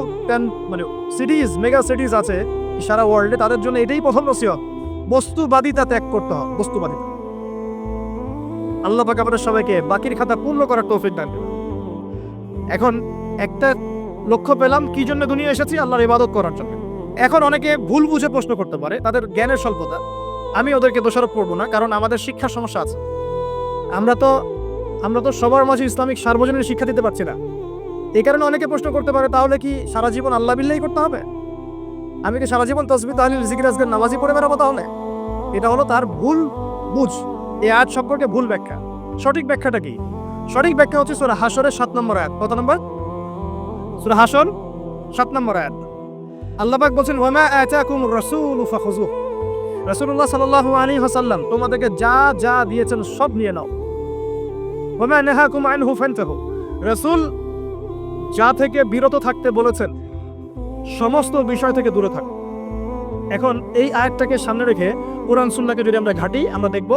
Speaker 1: মানে সিটিজ, মেগা সিটিজ আছে সারা ওয়ার্ল্ডে, তাদের জন্য এটাই প্রথম নসিহত, বস্তুবাদিতা ত্যাগ করতে হবে। বস্তুবাদিতা। আল্লাহ পাক আমাদের সবাইকে বাকির খাতা পূর্ণ করার তৌফিক দান করুন। এখন একটা লক্ষ্য পেলাম, কি জন্য দুনিয়া এসেছি? আল্লাহর ইবাদত করার জন্য। এখন অনেকে ভুল বুঝে প্রশ্ন করতে পারে, তাদের জ্ঞানের স্বল্পতা। আমি ওদেরকে দোষারোপ করবো না, কারণ আমাদের শিক্ষার সমস্যা আছে। আমরা তো সবার মাঝে ইসলামিক সার্বজনীন শিক্ষা দিতে পারছি না। এই কারণে অনেকে প্রশ্ন করতে পারে তাহলে কি সারা জীবন আল্লাহ বিল্লাহি করতে হবে? আমি কি সারা জীবন তাসবিহ তাহলিল জিকির আজকার নামাজি পড়ে বেড়াবো? তাহলে এটা হলো তার ভুল বুঝ। এই আয়াত সম্পর্কে ভুল ব্যাখ্যা। সঠিক ব্যাখ্যাটা কি? সঠিক ব্যাখ্যা হচ্ছে সূরা হাশরের 7 নম্বর আয়াত। কত নম্বর? সূরা হাশর 7 নম্বর আয়াত। আল্লাহ পাক বলেন, ওয়া মা আতাকুমুর রাসূলু ফাখুযুহু। রাসূলুল্লাহ সাল্লাল্লাহু আলাইহি ওয়াসাল্লাম তোমাদেরকে যা যা দিয়েছেন সব নিয়ে নাও। ওয়া মা নাহাকুম আনহু ফান্তাহু। রাসূল যা থেকে বিরত থাকতে বলেছেন সমস্ত বিষয় থেকে দূরে থাকো। এখন এই আয়াতটাকে সামনে রেখে কোরআন সুন্নাহকে যদি আমরা ঘাঁটি, আমরা দেখব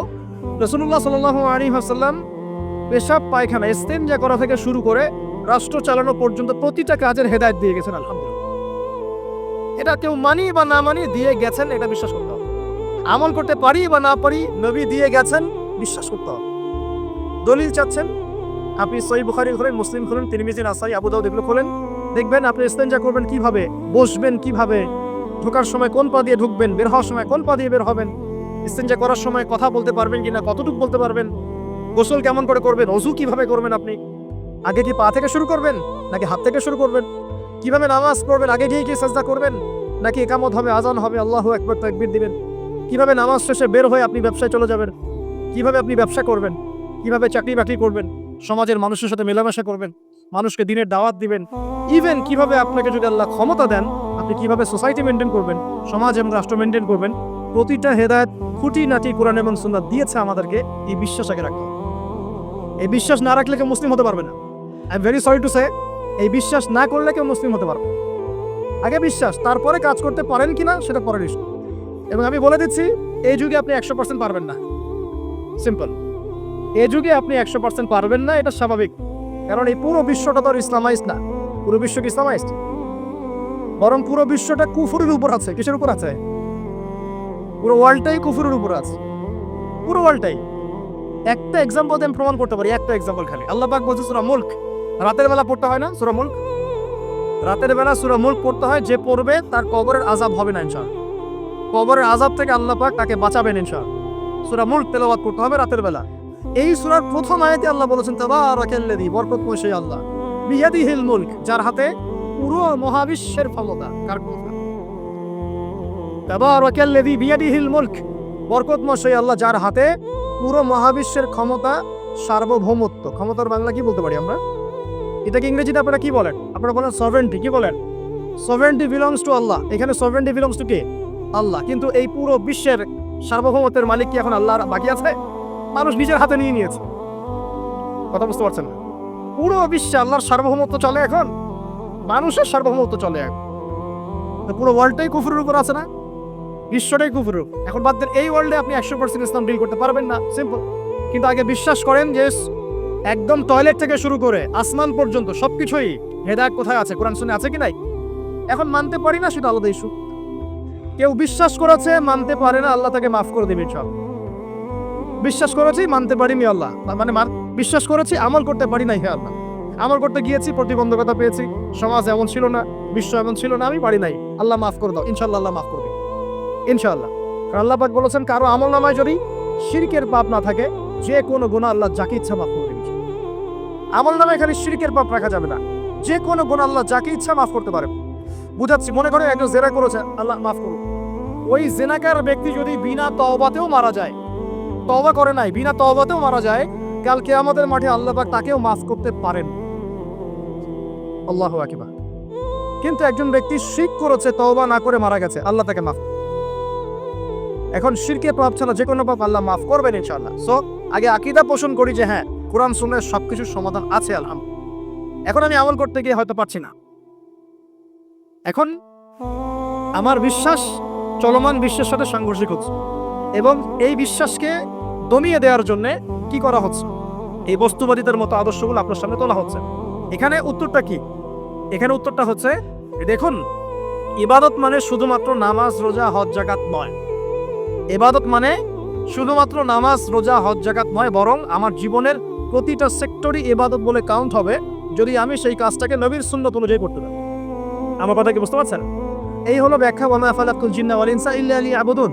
Speaker 1: রাসূলুল্লাহ সাল্লাল্লাহু আলাইহি ওয়াসাল্লাম পেশাব পায়খানা ইস্তেনজা করা থেকে শুরু করে রাষ্ট্র চালানো পর্যন্ত প্রতিটা কাজের হেদায়েত দিয়ে গেছেন। আলহামদুলিল্লাহ, এটা কেউ মানি বা না মানি দিয়ে গেছেন, এটা বিশ্বাস করতে হবে। আমল করতে পারি বা না পারি, নবী দিয়ে গেছেন, বিশ্বাস করতে হবে। দলিল চাচ্ছেন, আপনি সহিহ বুখারী খোলেন, মুসলিম খোলেন, তিরমিজি, নাসাই, আবু দাউদ এগুলো খোলেন, দেখবেন আপনি ইস্তেনজা করবেন কিভাবে, বসবেন কিভাবে, ঢোকার সময় কোন পা দিয়ে ঢুকবেন, বের হওয়ার সময় কোন পা দিয়ে বের হবেন, ইস্তেনজা করার সময় কথা বলতে পারবেন কিনা, কতটুকু বলতে পারবেন, গোসল কেমন করে করবেন, ওযু কিভাবে করবেন, আপনি আগে কি পা থেকে শুরু করবেন নাকি হাত থেকে শুরু করবেন, কিভাবে নামাজ পড়বেন, আগে গিয়ে কি সাজদা করবেন নাকি ইকামত হবে, আজান হবে, আল্লাহু আকবার তাকবীর দিবেন, কিভাবে নামাজ শেষে বের হয়ে আপনি ব্যবসায় চলে যাবেন, কিভাবে আপনি ব্যবসা করবেন, কিভাবে চাকরি বাকরি করবেন, সমাজের মানুষের সাথে মেলামেশা করবেন, মানুষকে দিনের দাওয়াত দিবেন, ইভেন কিভাবে আপনাকে যদি আল্লাহ ক্ষমতা দেন আপনি কিভাবে সোসাইটি মেনটেন করবেন, সমাজ এবং রাষ্ট্র মেনটেন করবেন, প্রতিটা হেদায়েত খুঁটিনাটি কোরআন এবং সুন্নাহ দিয়েছে আমাদেরকে। এই বিশ্বাস আগে রাখতে হবে। এই বিশ্বাস না রাখলে কেউ মুসলিম হতে পারবে না। I am very sorry to say, এই বিশ্বাস না করলে কেউ মুসলিম হতে পারবে। আগে বিশ্বাস, তারপরে কাজ করতে পারেন কিনা সেটা পরের ইস্যু। এবং আমি বলে দিচ্ছি, এই যুগে আপনি 100% পারবেন না। সিম্পল, এই যুগে আপনি 100% পারবেন না, এটা স্বাভাবিক। কারণ এই পুরো বিশ্বটা তো ইসলামাইজড না। পুরো বিশ্ব কি ইসলামাইজড? বরং পুরো বিশ্বটা কুফরের উপর আছে। কিসের উপর আছে? পুরো ওয়ার্ল্ডটাই কুফরের উপর আছে, পুরো ওয়ার্ল্ডটাই। একটা এক্সাম্পল দিয়ে আমি প্রমাণ করতে পারি, একটা এক্সাম্পল খালি। আল্লাহ পাক বলছে সূরা মুলক, রাতের বেলা পড়তে হয় না সূরা মুলক? রাতের বেলা সূরা মুলক পড়তে হয়, যে পড়বে তার কবরের আযাব হবে না ইনশাআল্লাহ। কবরের আযাব থেকে আল্লাহ পাক তাকে বাঁচাবেন ইনশাআল্লাহ। সূরা মুলক তেলাওয়াত করতে হবে রাতের বেলা। এই সূরার প্রথম আয়াতে আল্লাহ বলেছেন, তাবারাকাল্লাযী, বরকতময় সেই আল্লাহ, বিয়াদিহিল মুলক, যার হাতে পুরো মহাবিশ্বের ক্ষমতা। কার ক্ষমতা? তাবারাকাল্লাযী বিয়াদিহিল মুলক, বরকতময় সেই আল্লাহ যার হাতে পুরো মহাবিশ্বের ক্ষমতা, সার্বভৌমত্ব। ক্ষমতার বাংলা কি বলতে পারি আমরা? এটাকে ইংরেজিতে আপনারা কি বলেন? আপনারা বলেন সভরেন্টি। কি বলেন? সভরেন্টি বিলংস টু আল্লাহ। এখানে সভরেন্টি বিলংস টু কে? আল্লাহ। কিন্তু এই পুরো বিশ্বের সার্বভৌমত্বের মালিক কি এখন আল্লাহ বাকি আছে? মানুষ নিজের হাতে নিয়ে নিয়েছে। কথা বুঝতে পারছেন না? পুরো বিশ্বে আল্লাহর সার্বভৌমত্ব চলে এখন, মানুষের সার্বভৌমত্ব চলে এখন। পুরো ওয়ার্ল্ডটাই কুফরের উপর আছে না? বিশ্বটাই কুফরের। এখন বাদ দেন, এই ওয়ার্ল্ডে আপনি 100% ইসলাম ডিল করতে পারবেন না, সিম্পল। কিন্তু আগে বিশ্বাস করেন যে একদম টয়লেট থেকে শুরু করে আসমান পর্যন্ত সবকিছুই হেদায়েত কোথায় আছে, কোরআন শুনে আছে কি নাই। এখন মানতে পারি না, সেটা আলাদা ইস্যু। কেউ বিশ্বাস করেছে, মানতে পারে না, আল্লাহ তাকে মাফ করে দেবে সব। বিশ্বাস করেছি, মানতে পারিনি, আল্লাহ মানে বিশ্বাস করেছি, আমল করতে পারি নাই, হে আল্লাহ আমল করতে গিয়েছি, প্রতিবন্ধকতা পেয়েছি, সমাজ এমন ছিল না, বিশ্ব এমন ছিল না, আমি পারি নাই, আল্লাহ মাফ করে দাও। ইনশাআল্লাহ আল্লাহ মাফ করবে, ইনশাআল্লাহ। কারণ আল্লাহ পাক বলেছেন, কারো আমল নামায় যদি শিরকের পাপ না থাকে, যে কোনো গুনাহ আল্লাহ যাকে ইচ্ছা মাফ করে দেবে। আমল নামায় খালি শিরকের পাপ রাখা যাবে না, যে কোনো গুনাহ আল্লাহ যাকে ইচ্ছা মাফ করতে পারে। বুঝাচ্ছি, মনে করে একজন জেনা করেছে, আল্লাহ মাফ করুন। ওই জেনাকার ব্যক্তি যদি বিনা তওবাতেও মারা যায়, তওবা করে নাই, বিনা তওবাতেও মারা যায়, কাল কিয়ামতের মাঠে আল্লাহ পাক তাকেও মাফ করতে পারেন। আল্লাহু আকবার। কিন্তু একজন ব্যক্তি শিরক করেছে, তওবা না করে মারা গেছে, আল্লাহ তাকে মাফ। এখন শিরকের পাপ ছাড়া যে কোনো পাপ আল্লাহ মাফ করবেন ইনশাআল্লাহ। সো আগে আকীদা পোষণ করি যে হ্যাঁ, কোরআন সুন্নাহর সবকিছুর সমাধান আছে আলহামদুলিল্লাহ। এখন আমি আমল করতে গিয়ে হয়তো পারছি না। এখন আমার বিশ্বাস চলমান বিশ্বের সাথে সাংঘর্ষিক হচ্ছে, এবং এই বিশ্বাসকে দমিয়ে দেওয়ার জন্য কি করা হচ্ছে? এই বস্তুবাদীদের মতো আদর্শগুলো আপনার সামনে তোলা হচ্ছে। এখানে উত্তরটা কি? এখানে উত্তরটা হচ্ছে, দেখুন, ইবাদত মানে শুধুমাত্র নামাজ, রোজা, হজ, যাকাত নয়। ইবাদত মানে শুধুমাত্র নামাজ, রোজা, হজ, যাকাত নয়, বরং আমার জীবনের প্রতিটা সেক্টরই ইবাদত বলে কাউন্ট হবে যদি আমি সেই কাজটাকে নবীর সুন্নাত অনুযায়ী করতে পারি। আমার কথা কি বুঝতে পারছেন? এই হলো ব্যাখ্যা, ওয়া মা খালাকতুল জিন্না ওয়াল ইনসা ইল্লা লিয়াবুদুন।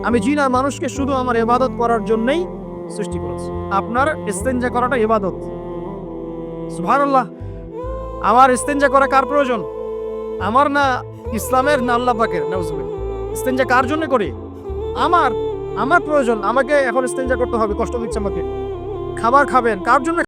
Speaker 1: আমি জিন আর মানুষকে শুধু আমার ইবাদত করার জন্যই সৃষ্টি করেছি। আপনার ইস্তেনজা করাটা ইবাদত। সুবহানাল্লাহ। আমার ইস্তেনজা করা কার প্রয়োজন? আমার না, ইসলামের না আল্লাহ পাকের? নাউজুবিল্লাহ। ইস্তেনজা কার জন্য করি? আমার। আমার প্রয়োজন, আমাকে এখন স্টেঞ্জা করতে হবে, কষ্ট দিচ্ছে আমাকে। খাবার খাবেন, কার জন্য